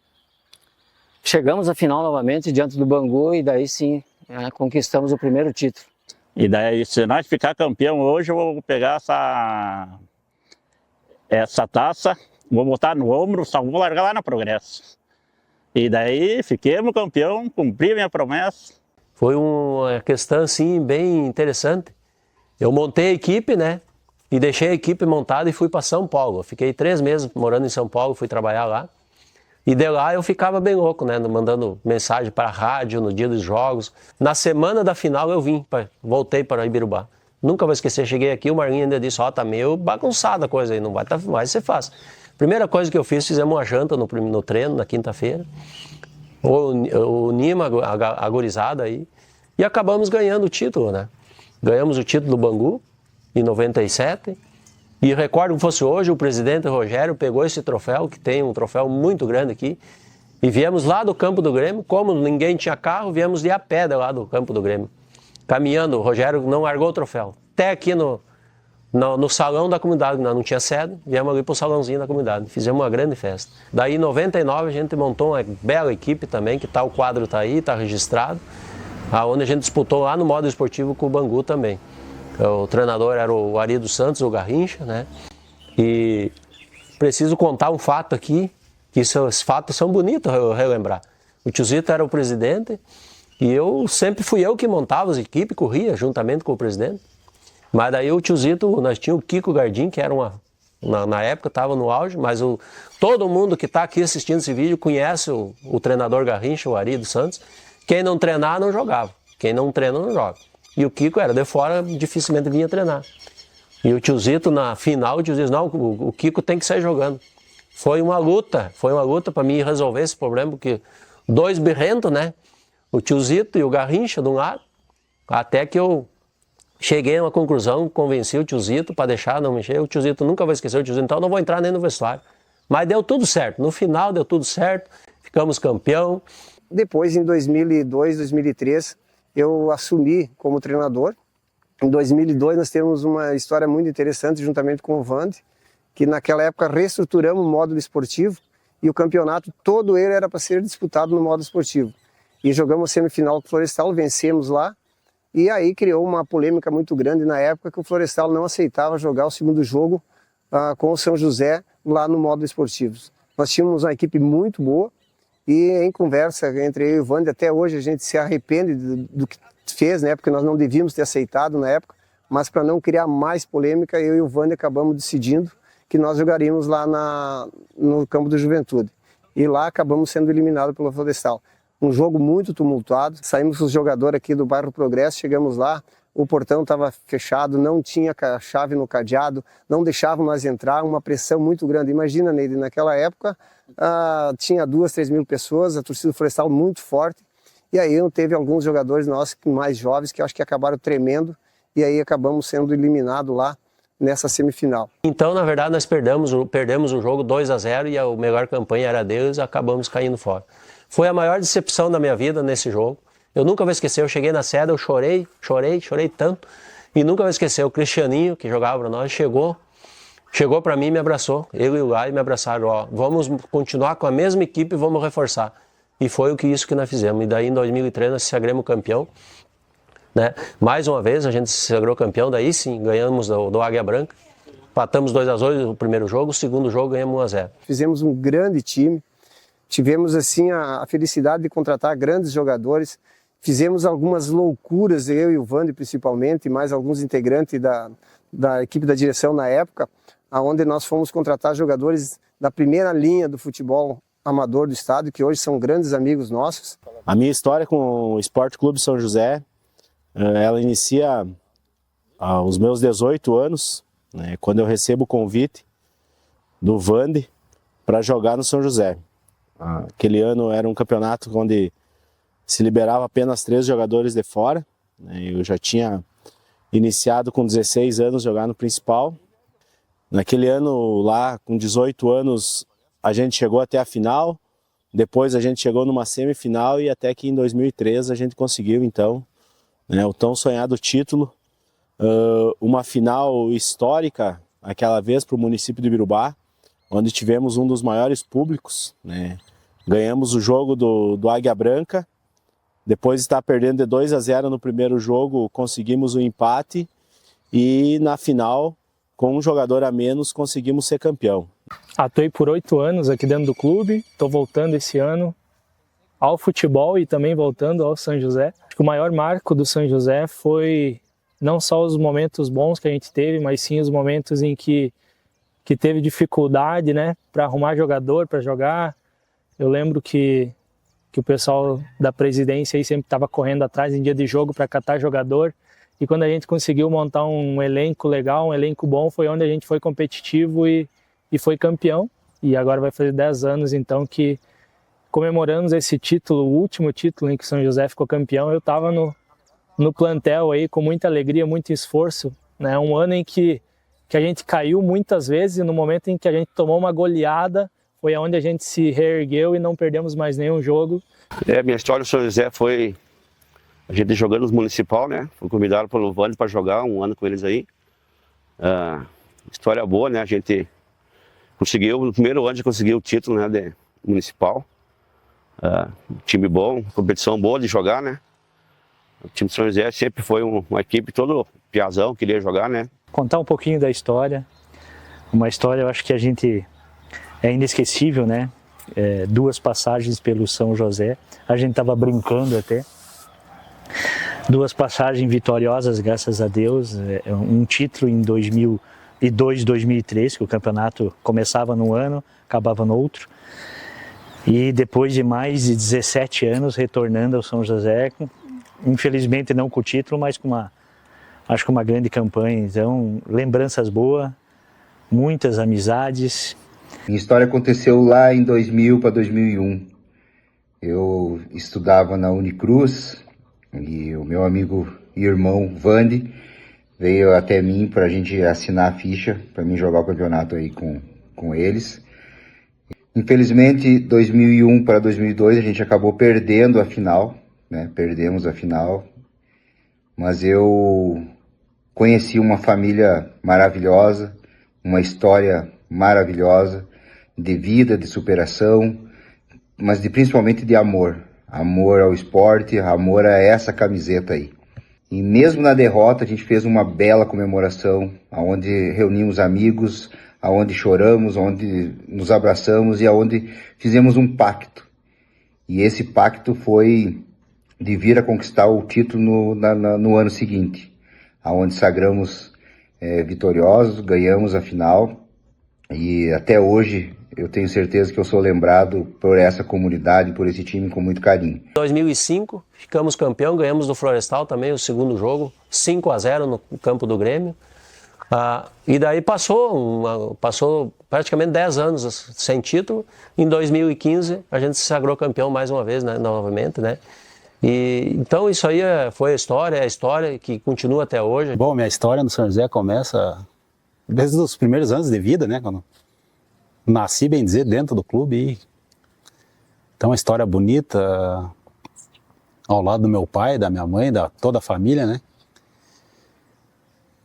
chegamos à final novamente diante do Bangu e daí sim conquistamos o primeiro título. E daí, se nós ficar campeão hoje, eu vou pegar essa taça, vou botar no ombro, só vou largar lá na Progresso. E daí, fiquemos campeão, cumpri minha promessa. Foi uma questão, assim, bem interessante. Eu montei a equipe, né, e deixei a equipe montada e fui para São Paulo. Eu fiquei 3 meses morando em São Paulo, fui trabalhar lá. E de lá eu ficava bem louco, né, mandando mensagem para a rádio no dia dos jogos. Na semana da final eu voltei para Ibirubá. Nunca vou esquecer, cheguei aqui, o Marlinho ainda disse, tá meio bagunçada a coisa aí, não vai ser fácil. Primeira coisa que eu fiz, fizemos uma janta no treino, na quinta-feira. O Nima, a gurizada aí. E acabamos ganhando o título, né. Ganhamos o título do Bangu em 97. E recordo que fosse hoje, o presidente Rogério pegou esse troféu, que tem um troféu muito grande aqui, e viemos lá do campo do Grêmio, como ninguém tinha carro, viemos de a pé lá do campo do Grêmio. Caminhando, o Rogério não largou o troféu. Até aqui no salão da comunidade, não tinha sede, viemos ali para o salãozinho da comunidade, fizemos uma grande festa. Daí em 99 a gente montou uma bela equipe também, que o quadro está aí, está registrado, onde a gente disputou lá no modo esportivo com o Bangu também. O treinador era o Ari dos Santos, o Garrincha, né? E preciso contar um fato aqui, que esses fatos são bonitos eu relembrar. O Tiozito era o presidente e sempre fui eu que montava as equipes, corria juntamente com o presidente. Mas daí o Tiozito, nós tínhamos o Kiko Gardim, que era Na época estava no auge, mas todo mundo que está aqui assistindo esse vídeo conhece o treinador Garrincha, o Ari dos Santos. Quem não treinar, não jogava. Quem não treina, não joga. E o Kiko era de fora, dificilmente vinha treinar. E o tiozito, na final, o tio disse, não, o Kiko tem que sair jogando. Foi uma luta para mim resolver esse problema, porque 2 birrentos, né? O tiozito e o Garrincha de um lado, até que eu cheguei a uma conclusão, convenci o tiozito para deixar, não mexer. O tiozito nunca vai esquecer o tiozito, então não vou entrar nem no vestuário. Mas deu tudo certo, no final deu tudo certo, ficamos campeão. Depois, em 2002, 2003, eu assumi como treinador. Em 2002 nós temos uma história muito interessante juntamente com o Vande, que naquela época reestruturamos o módulo esportivo e o campeonato todo ele era para ser disputado no módulo esportivo. E jogamos semifinal com o Florestal, vencemos lá, e aí criou uma polêmica muito grande na época que o Florestal não aceitava jogar o segundo jogo com o São José lá no módulo esportivo. Nós tínhamos uma equipe muito boa e em conversa entre eu e o Vande, até hoje a gente se arrepende do que fez, né, porque nós não devíamos ter aceitado na época, mas para não criar mais polêmica, eu e o Vande acabamos decidindo que nós jogaríamos lá no campo do Juventude. E lá acabamos sendo eliminados pelo Florestal. Um jogo muito tumultuado, saímos com os jogadores aqui do bairro Progresso, chegamos lá, o portão estava fechado, não tinha chave no cadeado, não deixavam nós entrar, uma pressão muito grande. Imagina, Neide, naquela época tinha 2, 3 mil pessoas, a torcida do Florestal muito forte, e aí teve alguns jogadores nossos mais jovens que eu acho que acabaram tremendo, e aí acabamos sendo eliminados lá nessa semifinal. Então, na verdade, nós perdemos o jogo 2-0 e a melhor campanha era deles e acabamos caindo fora. Foi a maior decepção da minha vida nesse jogo. Eu nunca vou esquecer, eu cheguei na sede, eu chorei tanto, e nunca vou esquecer, o Cristianinho, que jogava para nós, chegou para mim e me abraçou, eu e o Gai me abraçaram, ó, vamos continuar com a mesma equipe e vamos reforçar. E foi isso que nós fizemos, e daí em 2003 nós se sagramos campeão, né? Mais uma vez a gente se sagrou campeão, daí sim, ganhamos do Águia Branca, empatamos 2-2 no primeiro jogo, o segundo jogo ganhamos 1-0. Fizemos um grande time, tivemos assim a felicidade de contratar grandes jogadores, fizemos algumas loucuras, eu e o Vande principalmente, e mais alguns integrantes da equipe da direção na época, onde nós fomos contratar jogadores da primeira linha do futebol amador do estado, que hoje são grandes amigos nossos. A minha história com o Esporte Clube São José, ela inicia aos meus 18 anos, né, quando eu recebo o convite do Vande para jogar no São José. Aquele ano era um campeonato onde se liberava apenas 3 jogadores de fora, né, eu já tinha iniciado com 16 anos jogar no principal. Naquele ano lá, com 18 anos, a gente chegou até a final, depois a gente chegou numa semifinal e até que em 2013 a gente conseguiu então, né, o tão sonhado título, uma final histórica aquela vez para o município de Ibirubá, onde tivemos um dos maiores públicos, né, ganhamos o jogo do Águia Branca, depois de estar perdendo de 2-0 no primeiro jogo, conseguimos o empate e na final, com um jogador a menos, conseguimos ser campeão. Atuei por 8 anos aqui dentro do clube, estou voltando esse ano ao futebol e também voltando ao São José. Acho que o maior marco do São José foi não só os momentos bons que a gente teve, mas sim os momentos em que teve dificuldade, né, para arrumar jogador, para jogar. Eu lembro que o pessoal da presidência aí sempre estava correndo atrás em dia de jogo para catar jogador. E quando a gente conseguiu montar um elenco legal, um elenco bom, foi onde a gente foi competitivo e foi campeão. E agora vai fazer 10 anos, então, que comemoramos esse título, o último título em que São José ficou campeão. Eu estava no plantel aí com muita alegria, muito esforço, né? Um ano em que a gente caiu muitas vezes e no momento em que a gente tomou uma goleada, foi onde a gente se reergueu e não perdemos mais nenhum jogo. Minha história no São José foi a gente jogando no municipal, né? Fui convidado pelo Vande para jogar um ano com eles aí. História boa, né? A gente conseguiu, no primeiro ano, conseguiu o título, né, de municipal. Time bom, competição boa de jogar, né? O time de São José sempre foi uma equipe, todo piazão, queria jogar, né? Contar um pouquinho da história. Uma história, eu acho que a gente é inesquecível, né? 2 passagens pelo São José. A gente estava brincando até. 2 passagens vitoriosas, graças a Deus. Um título em 2002 e 2003, que o campeonato começava num ano, acabava no outro. E depois de mais de 17 anos retornando ao São José, infelizmente não com o título, mas com acho que uma grande campanha. Então, lembranças boas, muitas amizades. Minha história aconteceu lá em 2000 para 2001. Eu estudava na Unicruz e o meu amigo e irmão Vande veio até mim para a gente assinar a ficha, para mim jogar o campeonato aí com eles. Infelizmente, 2001 para 2002 a gente acabou perdendo a final, né? Perdemos a final, mas eu conheci uma família maravilhosa, uma história maravilhosa de vida, de superação, mas principalmente de amor. Amor ao esporte, amor a essa camiseta aí. E mesmo na derrota a gente fez uma bela comemoração, onde reunimos amigos, aonde choramos, onde nos abraçamos e aonde fizemos um pacto. E esse pacto foi de vir a conquistar o título no ano seguinte, aonde sagramos vitoriosos, ganhamos a final e até hoje eu tenho certeza que eu sou lembrado por essa comunidade, por esse time com muito carinho. Em 2005 ficamos campeão, ganhamos do Florestal também o segundo jogo, 5-0 no campo do Grêmio. E daí passou praticamente 10 anos sem título. Em 2015 a gente se sagrou campeão mais uma vez, né, novamente, né? E então isso aí foi a história que continua até hoje. Bom, minha história no São José começa desde os primeiros anos de vida, né? Quando nasci, bem dizer, dentro do clube. Então, uma história bonita ao lado do meu pai, da minha mãe, da toda a família, né?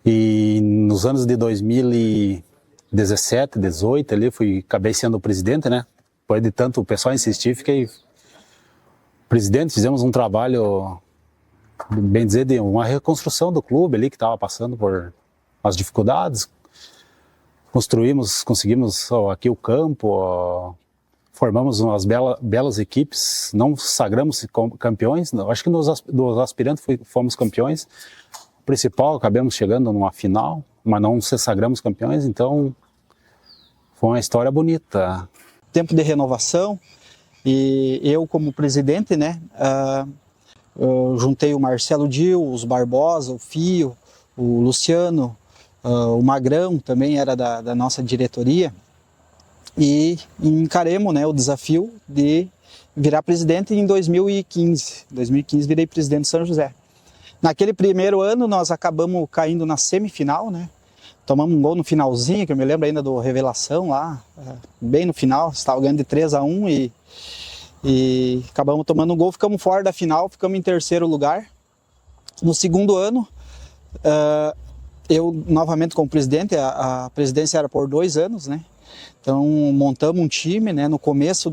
E nos anos de 2017, 18 ali, acabei sendo o presidente, né? Depois de tanto o pessoal insistir, fiquei presidente. Fizemos um trabalho, bem dizer, de uma reconstrução do clube ali, que estava passando por as dificuldades. Conseguimos aqui o campo, formamos umas belas equipes, não sagramos campeões, acho que dos aspirantes fomos campeões. O principal, acabamos chegando numa final, mas não se sagramos campeões, então foi uma história bonita. Tempo de renovação, e eu como presidente, né, eu juntei o Marcelo Dil, os Barbosa, o Fio, o Luciano, o Magrão também era da nossa diretoria, e encaremos, né, o desafio de virar presidente em 2015. Em 2015 virei presidente de São José. Naquele primeiro ano nós acabamos caindo na semifinal, né? Tomamos um gol no finalzinho, que eu me lembro ainda do Revelação lá, bem no final, estava ganhando de 3-1 e acabamos tomando um gol, ficamos fora da final, ficamos em terceiro lugar. No segundo ano, eu novamente como presidente, a presidência era por 2 anos, né? Então montamos um time, né? No começo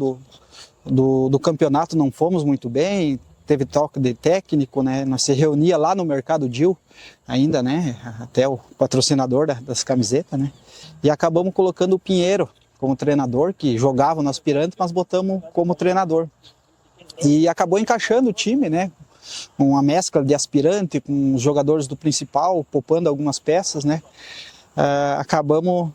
do campeonato não fomos muito bem, teve toque de técnico, né? Nós se reunia lá no Mercado Dil ainda, né? Até o patrocinador das camisetas, né? E acabamos colocando o Pinheiro como treinador, que jogava no aspirante, mas botamos como treinador. E acabou encaixando o time, né? Uma mescla de aspirante com os jogadores do principal, poupando algumas peças, né? Acabamos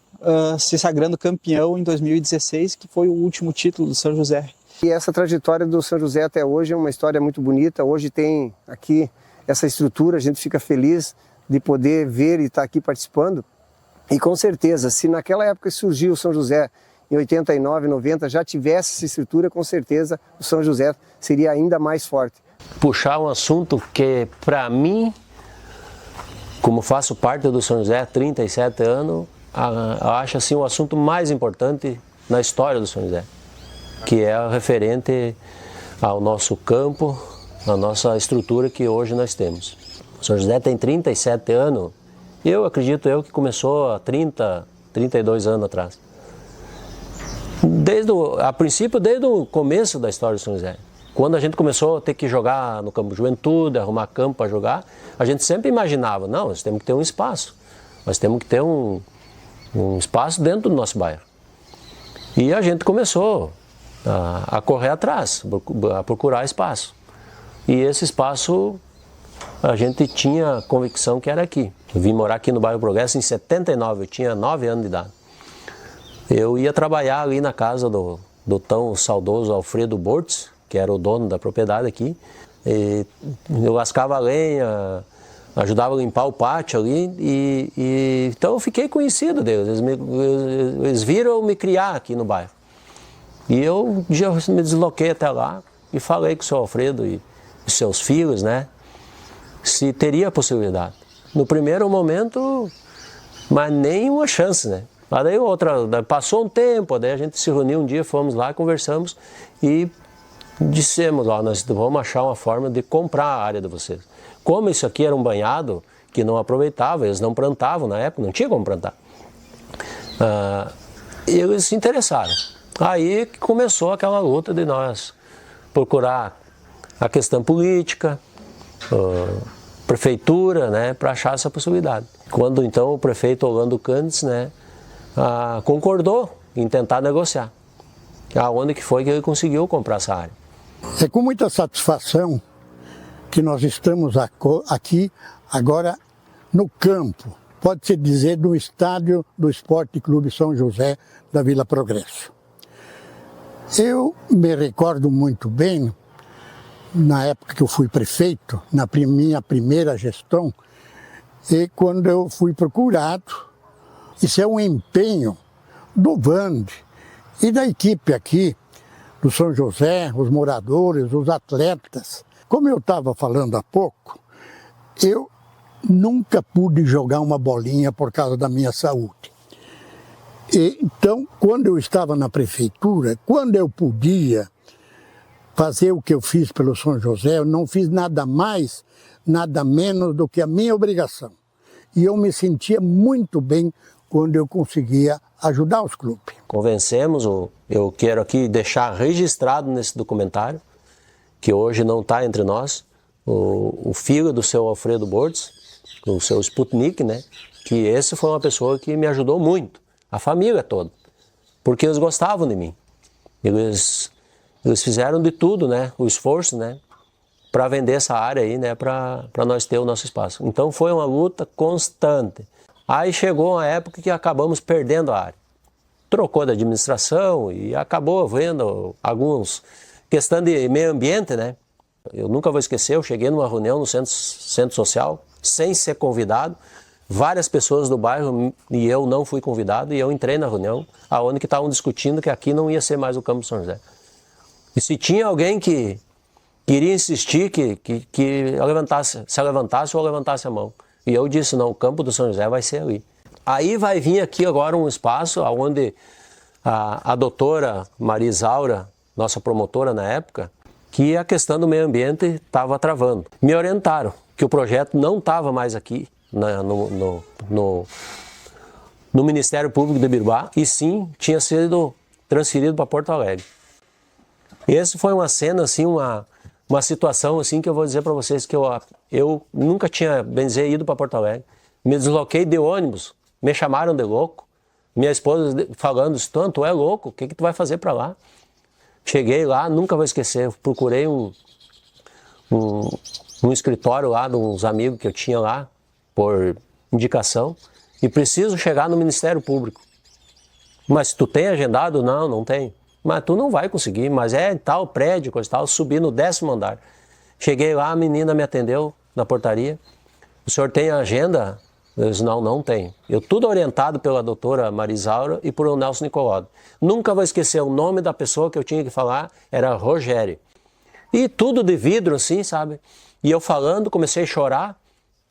se sagrando campeão em 2016, que foi o último título do São José. E essa trajetória do São José até hoje é uma história muito bonita. Hoje tem aqui essa estrutura, a gente fica feliz de poder ver e estar aqui participando. E com certeza, se naquela época surgiu o São José, em 89, 90, já tivesse essa estrutura, com certeza o São José seria ainda mais forte. Puxar um assunto que, para mim, como faço parte do São José há 37 anos, acho assim o assunto mais importante na história do São José, que é referente ao nosso campo, à nossa estrutura que hoje nós temos. O São José tem 37 anos, e eu acredito que começou há 32 anos atrás. A princípio, desde o começo da história do São José. Quando a gente começou a ter que jogar no campo de juventude, arrumar campo para jogar, a gente sempre imaginava, não, nós temos que ter um espaço, nós temos que ter um espaço dentro do nosso bairro. E a gente começou a correr atrás, a procurar espaço. E esse espaço a gente tinha convicção que era aqui. Eu vim morar aqui no bairro Progresso em 79, eu tinha 9 anos de idade. Eu ia trabalhar ali na casa do tão saudoso Alfredo Bortz, que era o dono da propriedade aqui. E eu lascava a lenha, ajudava a limpar o pátio ali, então eu fiquei conhecido deles. Eles viram eu me criar aqui no bairro. E eu já me desloquei até lá e falei com o seu Alfredo e seus filhos, né, se teria a possibilidade. No primeiro momento, mas nem uma chance, né. Mas daí passou um tempo, daí a gente se reuniu um dia, fomos lá, conversamos e dissemos, ó, nós vamos achar uma forma de comprar a área de vocês. Como isso aqui era um banhado que não aproveitava, eles não plantavam na época, não tinha como plantar. Eles se interessaram. Aí começou aquela luta de nós procurar a questão política, prefeitura, né, para achar essa possibilidade. Quando então o prefeito Orlando Candes, né, concordou em tentar negociar. Aonde que foi que ele conseguiu comprar essa área. É com muita satisfação que nós estamos aqui agora no campo, pode-se dizer, no estádio do Esporte Clube São José da Vila Progresso. Eu me recordo muito bem, na época que eu fui prefeito, na minha primeira gestão, e quando eu fui procurado, isso é um empenho do Vande e da equipe aqui, do São José, os moradores, os atletas. Como eu estava falando há pouco, eu nunca pude jogar uma bolinha por causa da minha saúde. Então, quando eu estava na prefeitura, quando eu podia fazer o que eu fiz pelo São José, eu não fiz nada mais, nada menos do que a minha obrigação. E eu me sentia muito bem quando eu conseguia ajudar os clubes. Convencemos, eu quero aqui deixar registrado nesse documentário, que hoje não está entre nós, o filho do seu Alfredo Bortz, o seu Sputnik, né? Que esse foi uma pessoa que me ajudou muito, a família toda, porque eles gostavam de mim. Eles fizeram de tudo, né? O esforço, né? Para vender essa área aí, né? Para nós ter o nosso espaço. Então foi uma luta constante. Aí chegou uma época que acabamos perdendo a área. Trocou da administração e acabou vendo alguns... Questão de meio ambiente, né? Eu nunca vou esquecer, eu cheguei numa reunião no centro social, sem ser convidado, várias pessoas do bairro e eu não fui convidado, e eu entrei na reunião, aonde que estavam discutindo que aqui não ia ser mais o Campo São José. E se tinha alguém que queria insistir que se levantasse ou levantasse a mão. E eu disse, não, o Campo do São José vai ser ali. Aí vai vir aqui agora um espaço onde a doutora Maria Isaura, nossa promotora na época, que a questão do meio ambiente estava travando. Me orientaram que o projeto não estava mais aqui no Ministério Público de Biruba, e sim tinha sido transferido para Porto Alegre. Essa foi uma cena, assim, uma situação assim, que eu vou dizer para vocês que eu nunca tinha, bem dizer, ido para Porto Alegre. Me desloquei de ônibus, me chamaram de louco. Minha esposa falando, tu é louco, o que tu vai fazer para lá? Cheguei lá, nunca vou esquecer, procurei um escritório lá de uns amigos que eu tinha lá, por indicação, e preciso chegar no Ministério Público. Mas tu tem agendado? Não, não tenho. Mas tu não vai conseguir, mas é tal prédio, coisa e tal, subi no 10º andar. Cheguei lá, a menina me atendeu na portaria. O senhor tem a agenda? Eu disse, não tenho. Eu tudo orientado pela doutora Maria Isaura e por o Nelson Nicolodi. Nunca vou esquecer o nome da pessoa que eu tinha que falar, era Rogério. E tudo de vidro assim, sabe? E eu falando, comecei a chorar.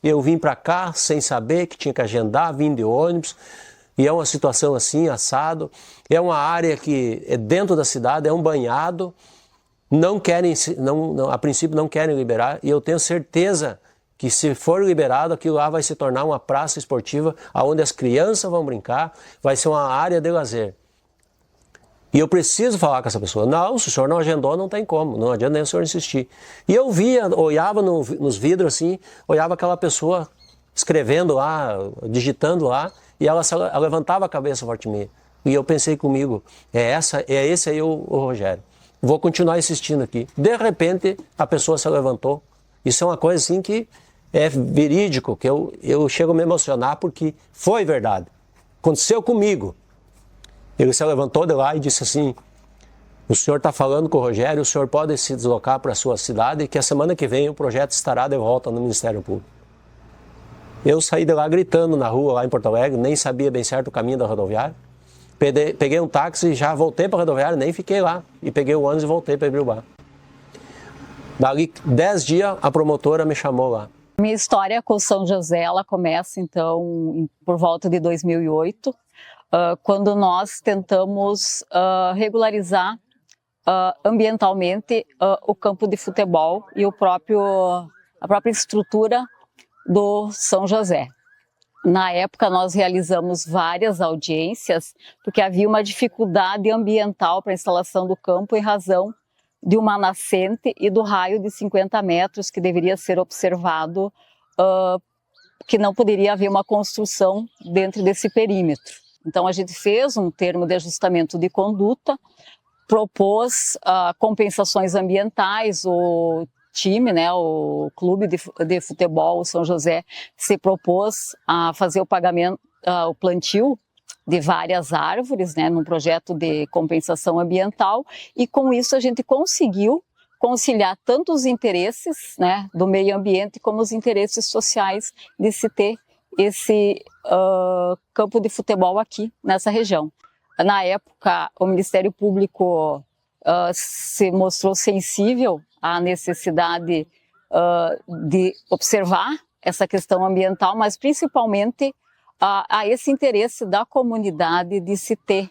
Eu vim para cá sem saber que tinha que agendar, vim de ônibus. E é uma situação assim, assado. É uma área que é dentro da cidade, é um banhado. A princípio não querem liberar. E eu tenho certeza que se for liberado, aquilo lá vai se tornar uma praça esportiva onde as crianças vão brincar, vai ser uma área de lazer. E eu preciso falar com essa pessoa. Não, se o senhor não agendou, não tem como, não adianta nem o senhor insistir. E eu via, olhava nos vidros assim, olhava aquela pessoa escrevendo lá, digitando lá, e ela levantava a cabeça fortemente. E eu pensei comigo, é esse aí o Rogério. Vou continuar insistindo aqui. De repente, a pessoa se levantou. Isso é uma coisa assim que é verídico, que eu chego a me emocionar porque foi verdade. Aconteceu comigo. Ele se levantou de lá e disse assim: o senhor está falando com o Rogério, o senhor pode se deslocar para a sua cidade, que a semana que vem o projeto estará de volta no Ministério Público. Eu saí de lá gritando na rua, lá em Porto Alegre, nem sabia bem certo o caminho da rodoviária. Peguei um táxi e já voltei para a rodoviária, nem fiquei lá. E peguei o ônibus e voltei para Ibiúba. Dali 10 dias, a promotora me chamou lá. Minha história com São José, ela começa então por volta de 2008, quando nós tentamos regularizar ambientalmente o campo de futebol e a própria estrutura do São José. Na época nós realizamos várias audiências, porque havia uma dificuldade ambiental para a instalação do campo em razão de uma nascente e do raio de 50 metros que deveria ser observado, que não poderia haver uma construção dentro desse perímetro. Então a gente fez um termo de ajustamento de conduta, propôs compensações ambientais, o time, né, o clube de futebol, o São José, se propôs a fazer o pagamento, o plantio de várias árvores, né, num projeto de compensação ambiental, e com isso a gente conseguiu conciliar tanto os interesses, né, do meio ambiente como os interesses sociais de se ter esse campo de futebol aqui nessa região. Na época, o Ministério Público se mostrou sensível à necessidade de observar essa questão ambiental, mas principalmente a esse interesse da comunidade de se ter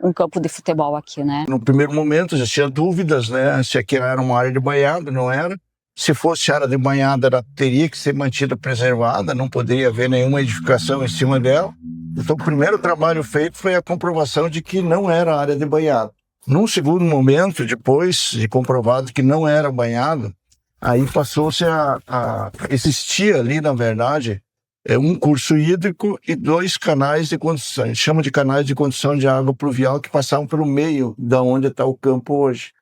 um campo de futebol aqui, né? No primeiro momento já tinha dúvidas, né? Se aqui era uma área de banhada, não era. Se fosse área de banhada, ela teria que ser mantida preservada, não poderia haver nenhuma edificação em cima dela. Então, o primeiro trabalho feito foi a comprovação de que não era área de banhada. Num segundo momento, depois de comprovado que não era banhado, aí passou-se a existir ali, na verdade, um curso hídrico e 2 canais de condução. A gente chama de canais de condução de água pluvial que passavam pelo meio da onde está o campo hoje.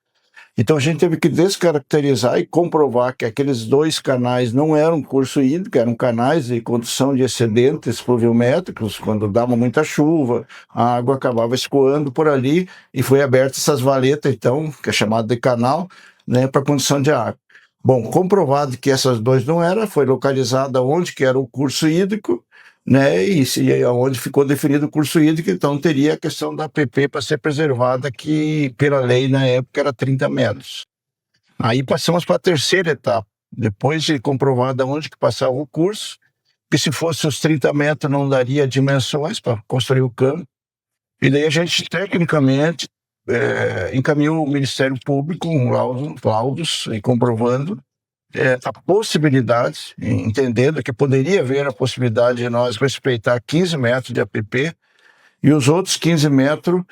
Então a gente teve que descaracterizar e comprovar que aqueles 2 canais não eram curso hídrico, eram canais de condução de excedentes pluviométricos. Quando dava muita chuva, a água acabava escoando por ali e foi aberta essas valetas, então, que é chamado de canal, né, para condução de água. Bom, comprovado que essas 2 não eram, foi localizada onde que era o curso hídrico, né, e onde ficou definido o curso hídrico, então teria a questão da APP para ser preservada, que pela lei na época era 30 metros. Aí passamos para a terceira etapa, depois de comprovada onde que passava o curso, que se fosse os 30 metros não daria dimensões para construir o campo, e daí a gente tecnicamente encaminhou o Ministério Público laudos e comprovando a possibilidade, entendendo que poderia haver a possibilidade de nós respeitar 15 metros de APP e os outros 15 metros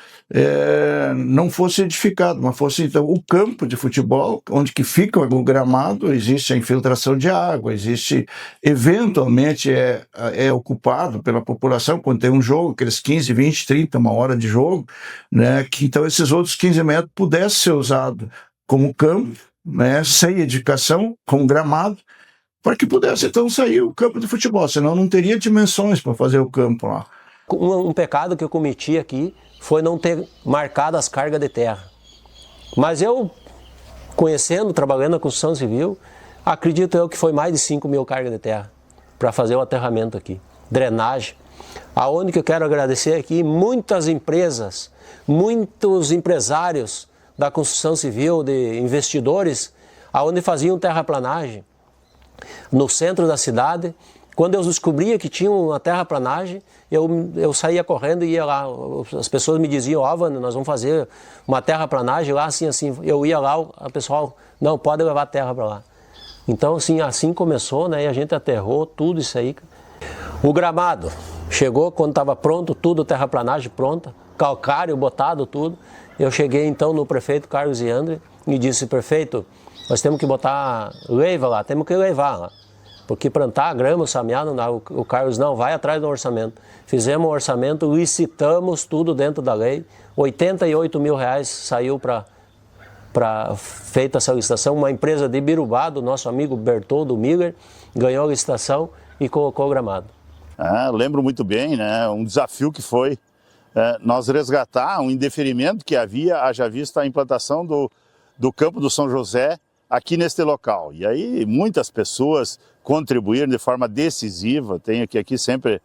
não fosse edificado, mas fosse então o campo de futebol, onde que fica o gramado, existe a infiltração de água, existe, eventualmente é ocupado pela população quando tem um jogo, aqueles 15, 20, 30, uma hora de jogo, né, que então esses outros 15 metros pudessem ser usados como campo, né, sem edificação, com gramado, para que pudesse então sair o campo de futebol, senão não teria dimensões para fazer o campo lá. Um pecado que eu cometi aqui foi não ter marcado as cargas de terra. Mas eu, conhecendo, trabalhando na construção civil, acredito eu que foi mais de 5 mil cargas de terra para fazer o aterramento aqui. Drenagem. Aonde que eu quero agradecer aqui, muitas empresas, muitos empresários da construção civil, de investidores, aonde faziam terraplanagem no centro da cidade. Quando eu descobria que tinha uma terraplanagem, eu saía correndo e ia lá. As pessoas me diziam, Wanda, nós vamos fazer uma terraplanagem lá, assim, assim. Eu ia lá, o pessoal, não, pode levar a terra para lá. Então, assim começou, né? E a gente aterrou tudo isso aí. O gramado chegou quando estava pronto, tudo, terraplanagem pronta, calcário botado, tudo. Eu cheguei então no prefeito Carlos Iandre e disse, prefeito, nós temos que botar leiva lá, temos que levar lá. Porque plantar grama, samear, não dá. O Carlos, não, vai atrás do orçamento. Fizemos um orçamento, licitamos tudo dentro da lei. 88 mil reais saiu para feita essa licitação, uma empresa de Birubá, do nosso amigo Bertoldo Miller, ganhou a licitação e colocou o gramado. Lembro muito bem, né, um desafio que foi nós resgatar um indeferimento que havia, haja vista a implantação do campo do São José aqui neste local. E aí muitas pessoas contribuíram de forma decisiva, tenho que aqui sempre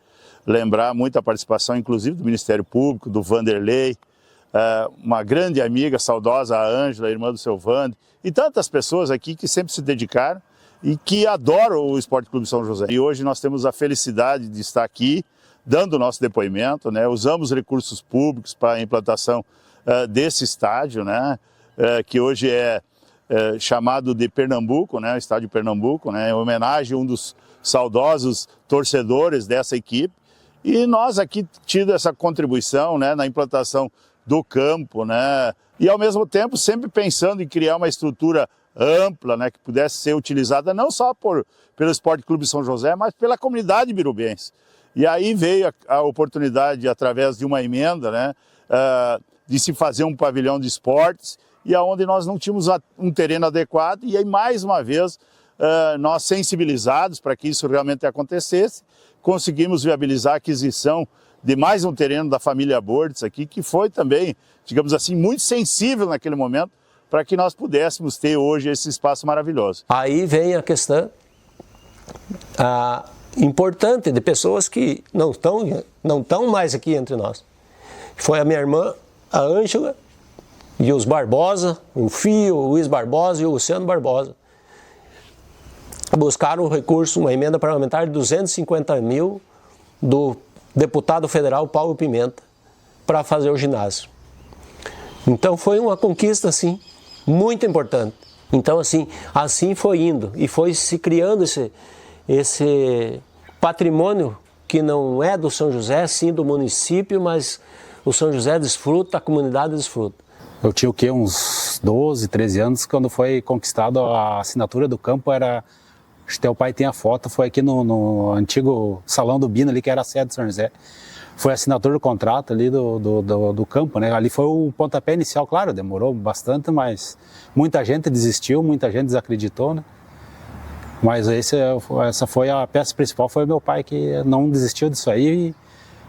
lembrar muita participação, inclusive do Ministério Público, do Vanderlei, uma grande amiga, saudosa, a Ângela, irmã do seu Vander, e tantas pessoas aqui que sempre se dedicaram e que adoram o Esporte Clube São José. E hoje nós temos a felicidade de estar aqui, dando o nosso depoimento, né? Usamos recursos públicos para a implantação desse estádio, né? Que hoje é chamado de Pernambuco, né? Estádio Pernambuco, né? Em homenagem a um dos saudosos torcedores dessa equipe. E nós aqui tido essa contribuição, né? Na implantação do campo, né? E ao mesmo tempo sempre pensando em criar uma estrutura ampla, né? Que pudesse ser utilizada não só pelo Esporte Clube São José, mas pela comunidade birubense. E aí veio a oportunidade, através de uma emenda, né, de se fazer um pavilhão de esportes, e aonde nós não tínhamos um terreno adequado, e aí mais uma vez, nós sensibilizados para que isso realmente acontecesse, conseguimos viabilizar a aquisição de mais um terreno da família Bordes aqui, que foi também, digamos assim, muito sensível naquele momento, para que nós pudéssemos ter hoje esse espaço maravilhoso. Aí vem a questão importante de pessoas que não estão mais aqui entre nós. Foi a minha irmã, a Ângela, e os Barbosa, o Fio, o Luiz Barbosa e o Luciano Barbosa. Buscaram o recurso, uma emenda parlamentar de 250 mil do deputado federal Paulo Pimenta para fazer o ginásio. Então foi uma conquista, assim, muito importante. Então, assim foi indo e foi se criando esse patrimônio que não é do São José, sim do município, mas o São José desfruta, a comunidade desfruta. Eu tinha o quê? Uns 12, 13 anos, quando foi conquistado a assinatura do campo, acho que teu pai tem a foto, foi aqui no antigo Salão do Bino, ali que era a sede do São José. Foi a assinatura do contrato ali do campo, né? Ali foi o pontapé inicial, claro, demorou bastante, mas muita gente desistiu, muita gente desacreditou, né? Mas essa foi a peça principal, foi o meu pai que não desistiu disso aí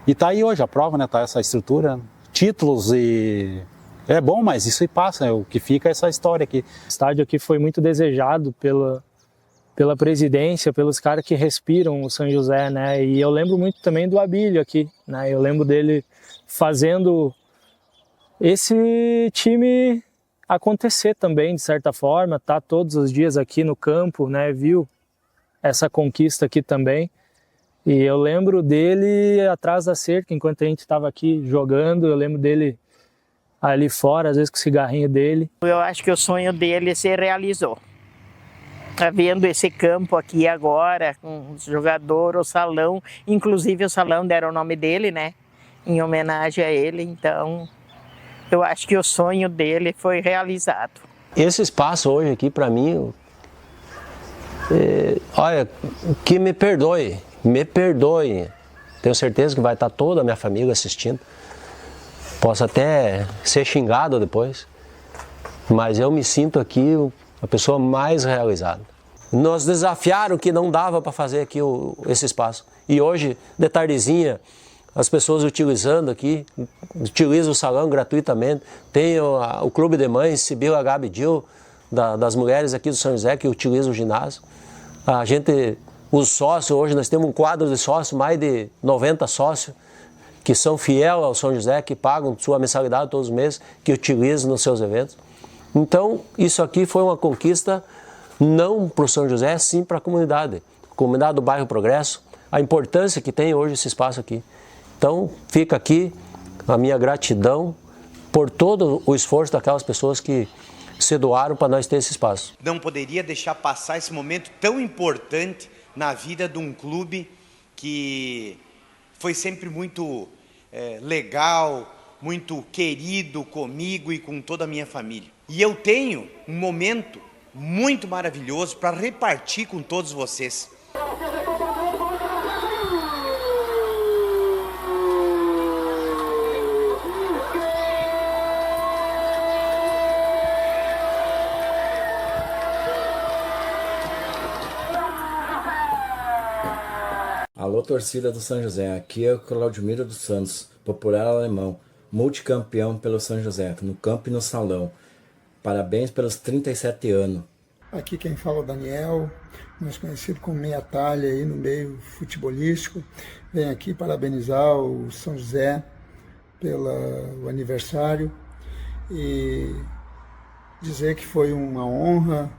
e tá aí hoje a prova, né? Tá essa estrutura, títulos e... É bom, mas isso aí passa, né? O que fica é essa história aqui. O estádio aqui foi muito desejado pela presidência, pelos caras que respiram o São José, né? E eu lembro muito também do Abílio aqui, né? Eu lembro dele fazendo esse time acontecer também, de certa forma, tá todos os dias aqui no campo, né? Viu essa conquista aqui também. E eu lembro dele atrás da cerca, enquanto a gente estava aqui jogando, eu lembro dele ali fora, às vezes com o cigarrinho dele. Eu acho que o sonho dele se realizou. Tá vendo esse campo aqui agora, com os jogadores, o salão, inclusive o salão deram o nome dele, né? Em homenagem a ele, então eu acho que o sonho dele foi realizado. Esse espaço hoje aqui para mim, olha, que me perdoe, tenho certeza que vai estar toda a minha família assistindo, posso até ser xingado depois, mas eu me sinto aqui a pessoa mais realizada. Nos desafiaram que não dava para fazer aqui esse espaço. E hoje, de tardezinha, as pessoas utilizando aqui, utilizam o salão gratuitamente. Tem o Clube de Mães, Sibila Gabi Dil, das mulheres aqui do São José, que utilizam o ginásio. Os sócios, hoje nós temos um quadro de sócios, mais de 90 sócios, que são fiéis ao São José, que pagam sua mensalidade todos os meses, que utilizam nos seus eventos. Então, isso aqui foi uma conquista não para o São José, sim para a comunidade do bairro Progresso, a importância que tem hoje esse espaço aqui. Então, fica aqui a minha gratidão por todo o esforço daquelas pessoas que se doaram para nós ter esse espaço. Não poderia deixar passar esse momento tão importante na vida de um clube que foi sempre muito legal, muito querido comigo e com toda a minha família. E eu tenho um momento muito maravilhoso para repartir com todos vocês. torcida do São José, aqui é o Claudimiro dos Santos, popular alemão, multicampeão pelo São José, no campo e no salão. Parabéns pelos 37 anos. Aqui quem fala é o Daniel, mais conhecido como meia talha aí no meio futebolístico. Venho aqui parabenizar o São José pelo aniversário e dizer que foi uma honra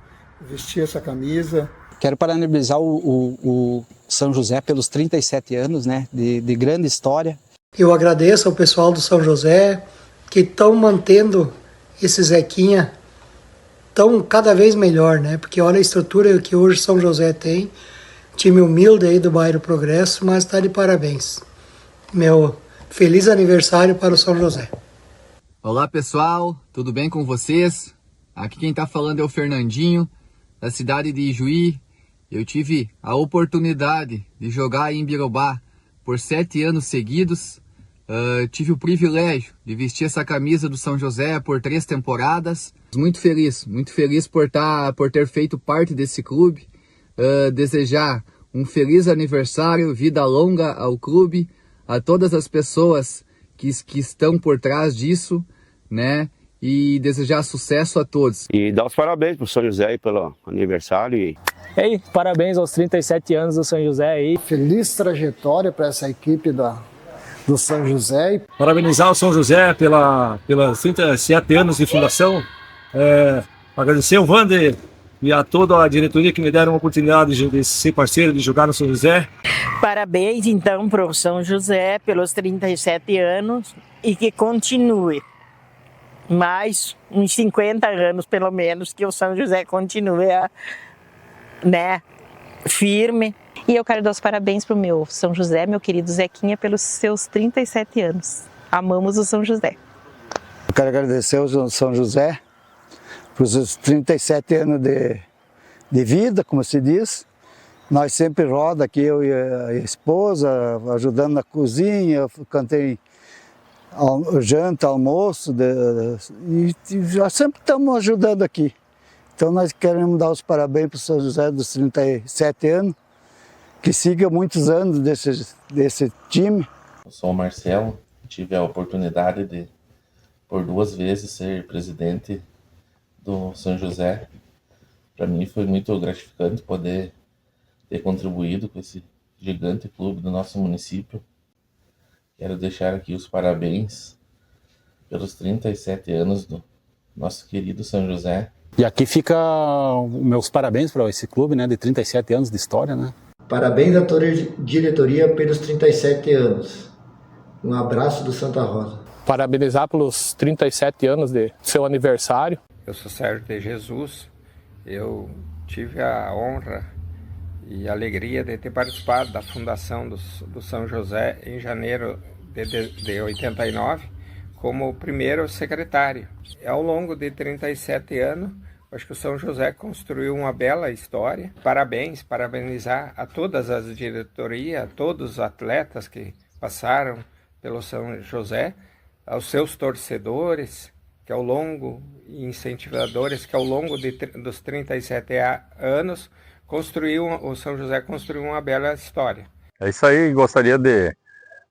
vestir essa camisa. Quero parabenizar o São José pelos 37 anos, né, de grande história. Eu agradeço ao pessoal do São José que estão mantendo esse Zequinha tão cada vez melhor, né? Porque olha a estrutura que hoje São José tem, time humilde aí do bairro Progresso, mas está de parabéns. Meu feliz aniversário para o São José. Olá pessoal, tudo bem com vocês? Aqui quem está falando é o Fernandinho, da cidade de Ijuí. Eu tive a oportunidade de jogar em Birubá por 7 anos seguidos. Tive o privilégio de vestir essa camisa do São José por 3 temporadas. Muito feliz por ter feito parte desse clube. Desejar um feliz aniversário, vida longa ao clube, a todas as pessoas que estão por trás disso, né? E desejar sucesso a todos. E dar os parabéns pro São José aí pelo aniversário. Ei, parabéns aos 37 anos do São José aí. Feliz trajetória para essa equipe do São José. Parabenizar o São José pelos 37 anos de fundação. Agradecer ao Wander e a toda a diretoria que me deram a oportunidade de ser parceiro, de jogar no São José. Parabéns então para o São José pelos 37 anos e que continue mais uns 50 anos pelo menos, que o São José continue firme. E eu quero dar os parabéns para o meu São José, meu querido Zequinha, pelos seus 37 anos. Amamos o São José. Eu quero agradecer ao São José por seus 37 anos de vida, como se diz. Nós sempre roda aqui, eu e a esposa, ajudando na cozinha, cantei janta, almoço, e já sempre estamos ajudando aqui. Então nós queremos dar os parabéns para o São José dos 37 anos, que siga muitos anos desse time. Eu sou o Marcelo, tive a oportunidade de, por 2 vezes, ser presidente do São José. Para mim foi muito gratificante poder ter contribuído com esse gigante clube do nosso município. Quero deixar aqui os parabéns pelos 37 anos do nosso querido São José. E aqui fica meus parabéns para esse clube, né, de 37 anos de história, né? Parabéns à toda a diretoria pelos 37 anos. Um abraço do Santa Rosa. Parabenizar pelos 37 anos de seu aniversário. Eu sou Sérgio de Jesus. Eu tive a honra e a alegria de ter participado da fundação do São José em janeiro de 89, como o primeiro secretário. Ao longo de 37 anos, acho que o São José construiu uma bela história. Parabenizar a todas as diretorias, a todos os atletas que passaram pelo São José, aos seus torcedores, que ao longo, e incentivadores, que ao longo dos 37 anos, o São José construiu uma bela história. É isso aí, gostaria de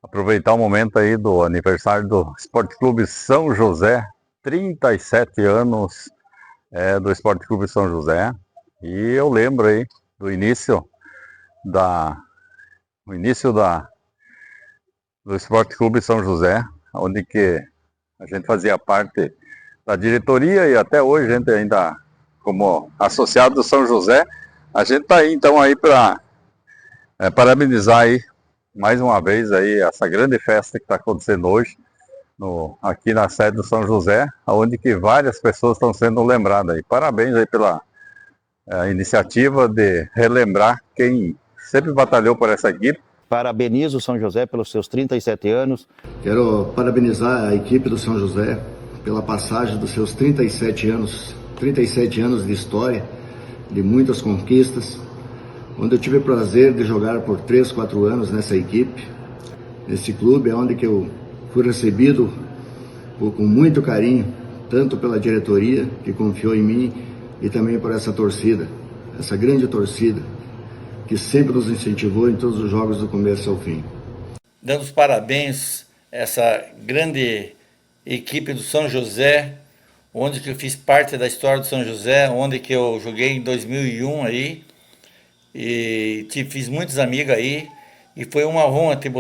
aproveitar o momento aí do aniversário do Esporte Clube São José, 37 anos do Esporte Clube São José, e eu lembro aí do início do Esporte Clube São José, onde que a gente fazia parte da diretoria e até hoje a gente ainda, como associado do São José, a gente está aí então aí para parabenizar aí mais uma vez aí essa grande festa que está acontecendo hoje aqui na sede do São José, onde que várias pessoas estão sendo lembradas aí. Parabéns aí pela iniciativa de relembrar quem sempre batalhou por essa equipe. Parabenizo o São José pelos seus 37 anos. Quero parabenizar a equipe do São José pela passagem dos seus 37 anos de história, de muitas conquistas, onde eu tive o prazer de jogar por 3, 4 anos nessa equipe, nesse clube, onde que eu fui recebido com muito carinho, tanto pela diretoria, que confiou em mim, e também por essa torcida, essa grande torcida, que sempre nos incentivou em todos os jogos do começo ao fim. Dando os parabéns a essa grande equipe do São José, onde que eu fiz parte da história do São José, onde que eu joguei em 2001 aí, e fiz muitos amigos aí, e foi uma honra ter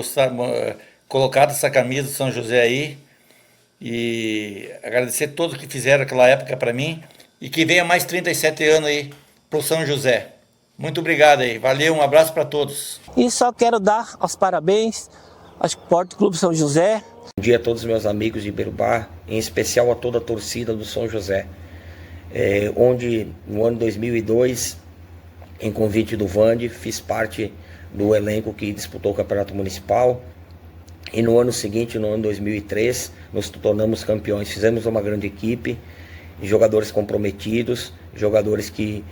colocado essa camisa do São José aí, e agradecer a todos que fizeram aquela época para mim, e que venha mais 37 anos aí pro São José. Muito obrigado aí, valeu, um abraço para todos. E só quero dar os parabéns ao Esporte Clube São José. Bom dia a todos os meus amigos de Ibirubá, em especial a toda a torcida do São José, onde no ano 2002, em convite do Vande, fiz parte do elenco que disputou o Campeonato Municipal, e no ano seguinte, no ano 2003, nos tornamos campeões. Fizemos uma grande equipe, jogadores comprometidos, jogadores que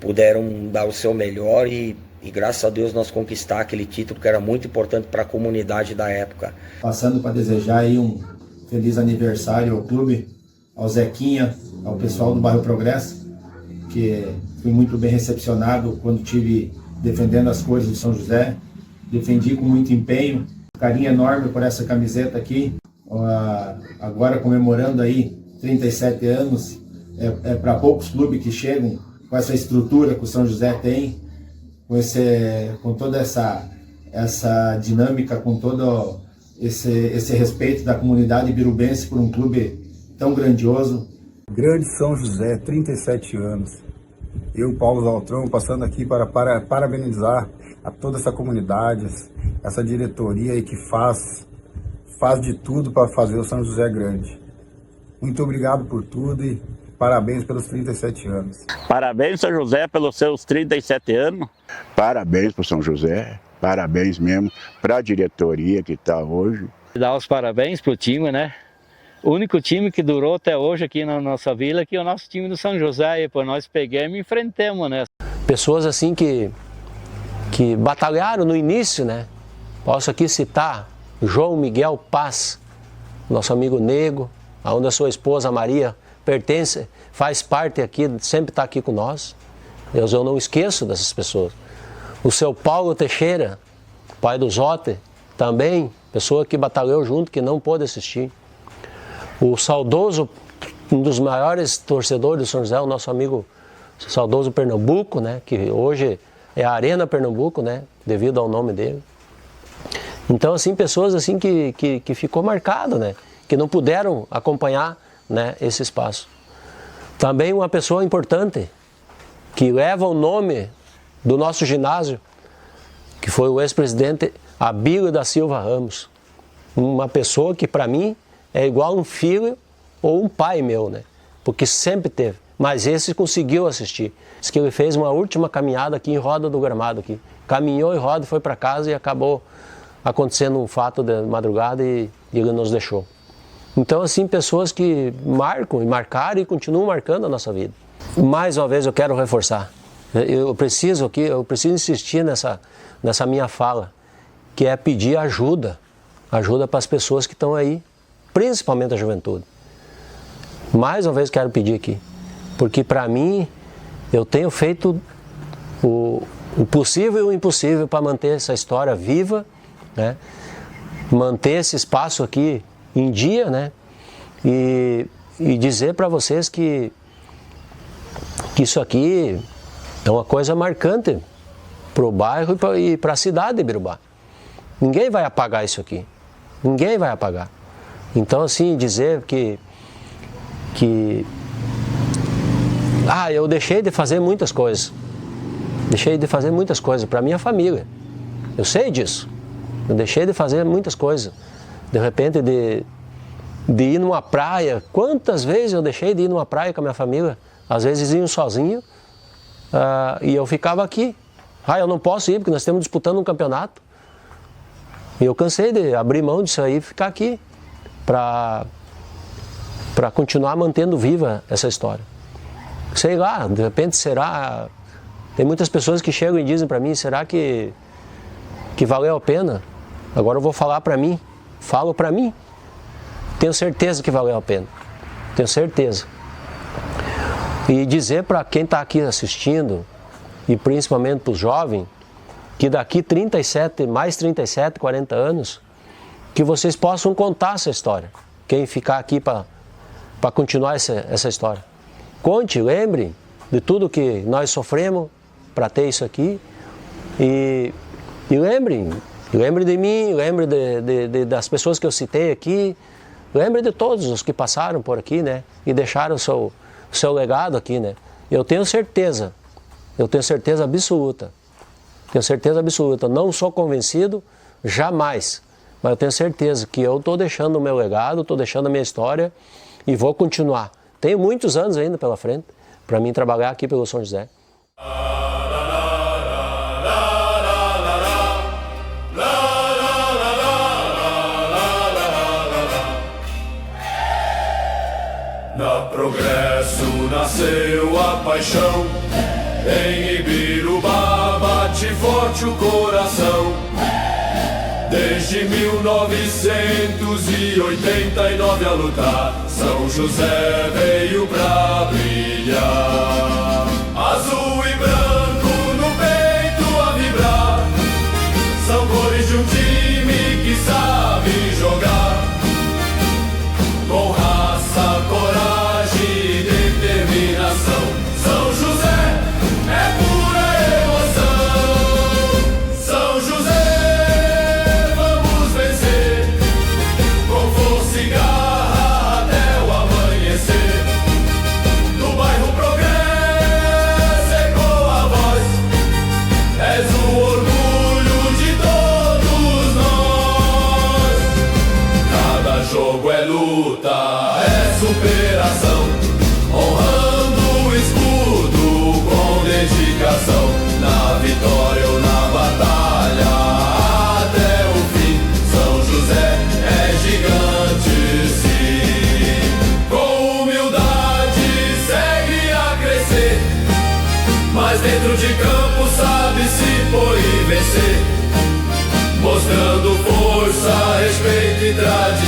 puderam dar o seu melhor e graças a Deus nós conquistar aquele título que era muito importante para a comunidade da época. Passando para desejar aí um feliz aniversário ao clube, ao Zequinha, ao pessoal do Bairro Progresso, que fui muito bem recepcionado quando estive defendendo as cores do São José. Defendi com muito empenho, carinho enorme por essa camiseta aqui. Agora comemorando aí 37 anos, é para poucos clubes que chegam com essa estrutura que o São José tem, com toda essa dinâmica, com todo esse respeito da comunidade ibirubense por um clube tão grandioso. Grande São José, 37 anos. Eu, Paulo Zaltrão, passando aqui para parabenizar a toda essa comunidade, essa diretoria aí que faz de tudo para fazer o São José grande. Muito obrigado por tudo e parabéns pelos 37 anos. Parabéns, São José, pelos seus 37 anos. Parabéns para o São José, parabéns mesmo para a diretoria que está hoje. Dar os parabéns para o time, né? O único time que durou até hoje aqui na nossa vila, que é o nosso time do São José, e por nós pegamos e enfrentamos, né? Pessoas assim que batalharam no início, né? Posso aqui citar João Miguel Paz, nosso amigo Nego, onde a sua esposa Maria pertence, faz parte aqui, sempre está aqui com nós. Eu não esqueço dessas pessoas. O seu Paulo Teixeira, pai do Zote, também, pessoa que batalhou junto, que não pôde assistir. O saudoso, um dos maiores torcedores do São José, o nosso amigo saudoso Pernambuco, né, que hoje é a Arena Pernambuco, né, devido ao nome dele. Então, assim, pessoas assim que ficou marcado, né, que não puderam acompanhar, né, esse espaço. Também uma pessoa importante, que leva o nome do nosso ginásio, que foi o ex-presidente Abílio da Silva Ramos. Uma pessoa que, para mim, é igual um filho ou um pai meu, né? Porque sempre teve. Mas esse conseguiu assistir. Diz que ele fez uma última caminhada aqui em Roda do Gramado. Aqui. Caminhou em Roda, foi para casa e acabou acontecendo um fato de madrugada e ele nos deixou. Então, assim, pessoas que marcam e marcaram e continuam marcando a nossa vida. Mais uma vez eu quero reforçar. Eu preciso insistir nessa minha fala, que é pedir ajuda para as pessoas que estão aí, principalmente a juventude. Mais uma vez quero pedir aqui, porque para mim eu tenho feito o possível e o impossível para manter essa história viva, né? Manter esse espaço aqui em dia, né? E dizer para vocês que isso aqui é uma coisa marcante para o bairro e para a cidade de Ibirubá. Ninguém vai apagar isso aqui, ninguém vai apagar. Então, assim, dizer que eu deixei de fazer muitas coisas. Deixei de fazer muitas coisas para minha família. Eu sei disso. Eu deixei de fazer muitas coisas. De repente, de ir numa praia. Quantas vezes eu deixei de ir numa praia com a minha família? Às vezes iam sozinho e eu ficava aqui. Eu não posso ir porque nós estamos disputando um campeonato. E eu cansei de abrir mão disso aí e ficar aqui para continuar mantendo viva essa história. Sei lá, de repente será... Tem muitas pessoas que chegam e dizem para mim, será que valeu a pena? Agora eu vou falar para mim, falo para mim. Tenho certeza que valeu a pena, tenho certeza. E dizer para quem está aqui assistindo, e principalmente para os jovens, que daqui 37, 40 anos, que vocês possam contar essa história. Quem ficar aqui para continuar essa história. Conte, lembre de tudo que nós sofremos para ter isso aqui. E lembre de mim, lembre das pessoas que eu citei aqui, lembre de todos os que passaram por aqui, né? E deixaram o seu legado aqui, né? Eu tenho certeza absoluta, não sou convencido, jamais, mas eu tenho certeza que eu estou deixando o meu legado, estou deixando a minha história e vou continuar. Tenho muitos anos ainda pela frente para mim trabalhar aqui pelo São José. Na Progresso nasceu a paixão, em Ibirubá bate forte o coração. Desde 1989 a lutar, São José veio pra brilhar. Azul e branco no peito a vibrar, são cores de um time que sabe jogar. Com raça, coragem e determinação, São José é pura emoção. São José, vamos vencer, com força e garra até o amanhecer. No bairro Progresso ecoa a voz, és o orgulho de todos nós. Cada jogo é luta, é superação, honrando o escudo com dedicação. Na vitória ou na batalha, até o fim, São José é gigante sim. Com humildade segue a crescer, mas dentro de campo sabe se pôr e vencer, mostrando força, respeito e tradição.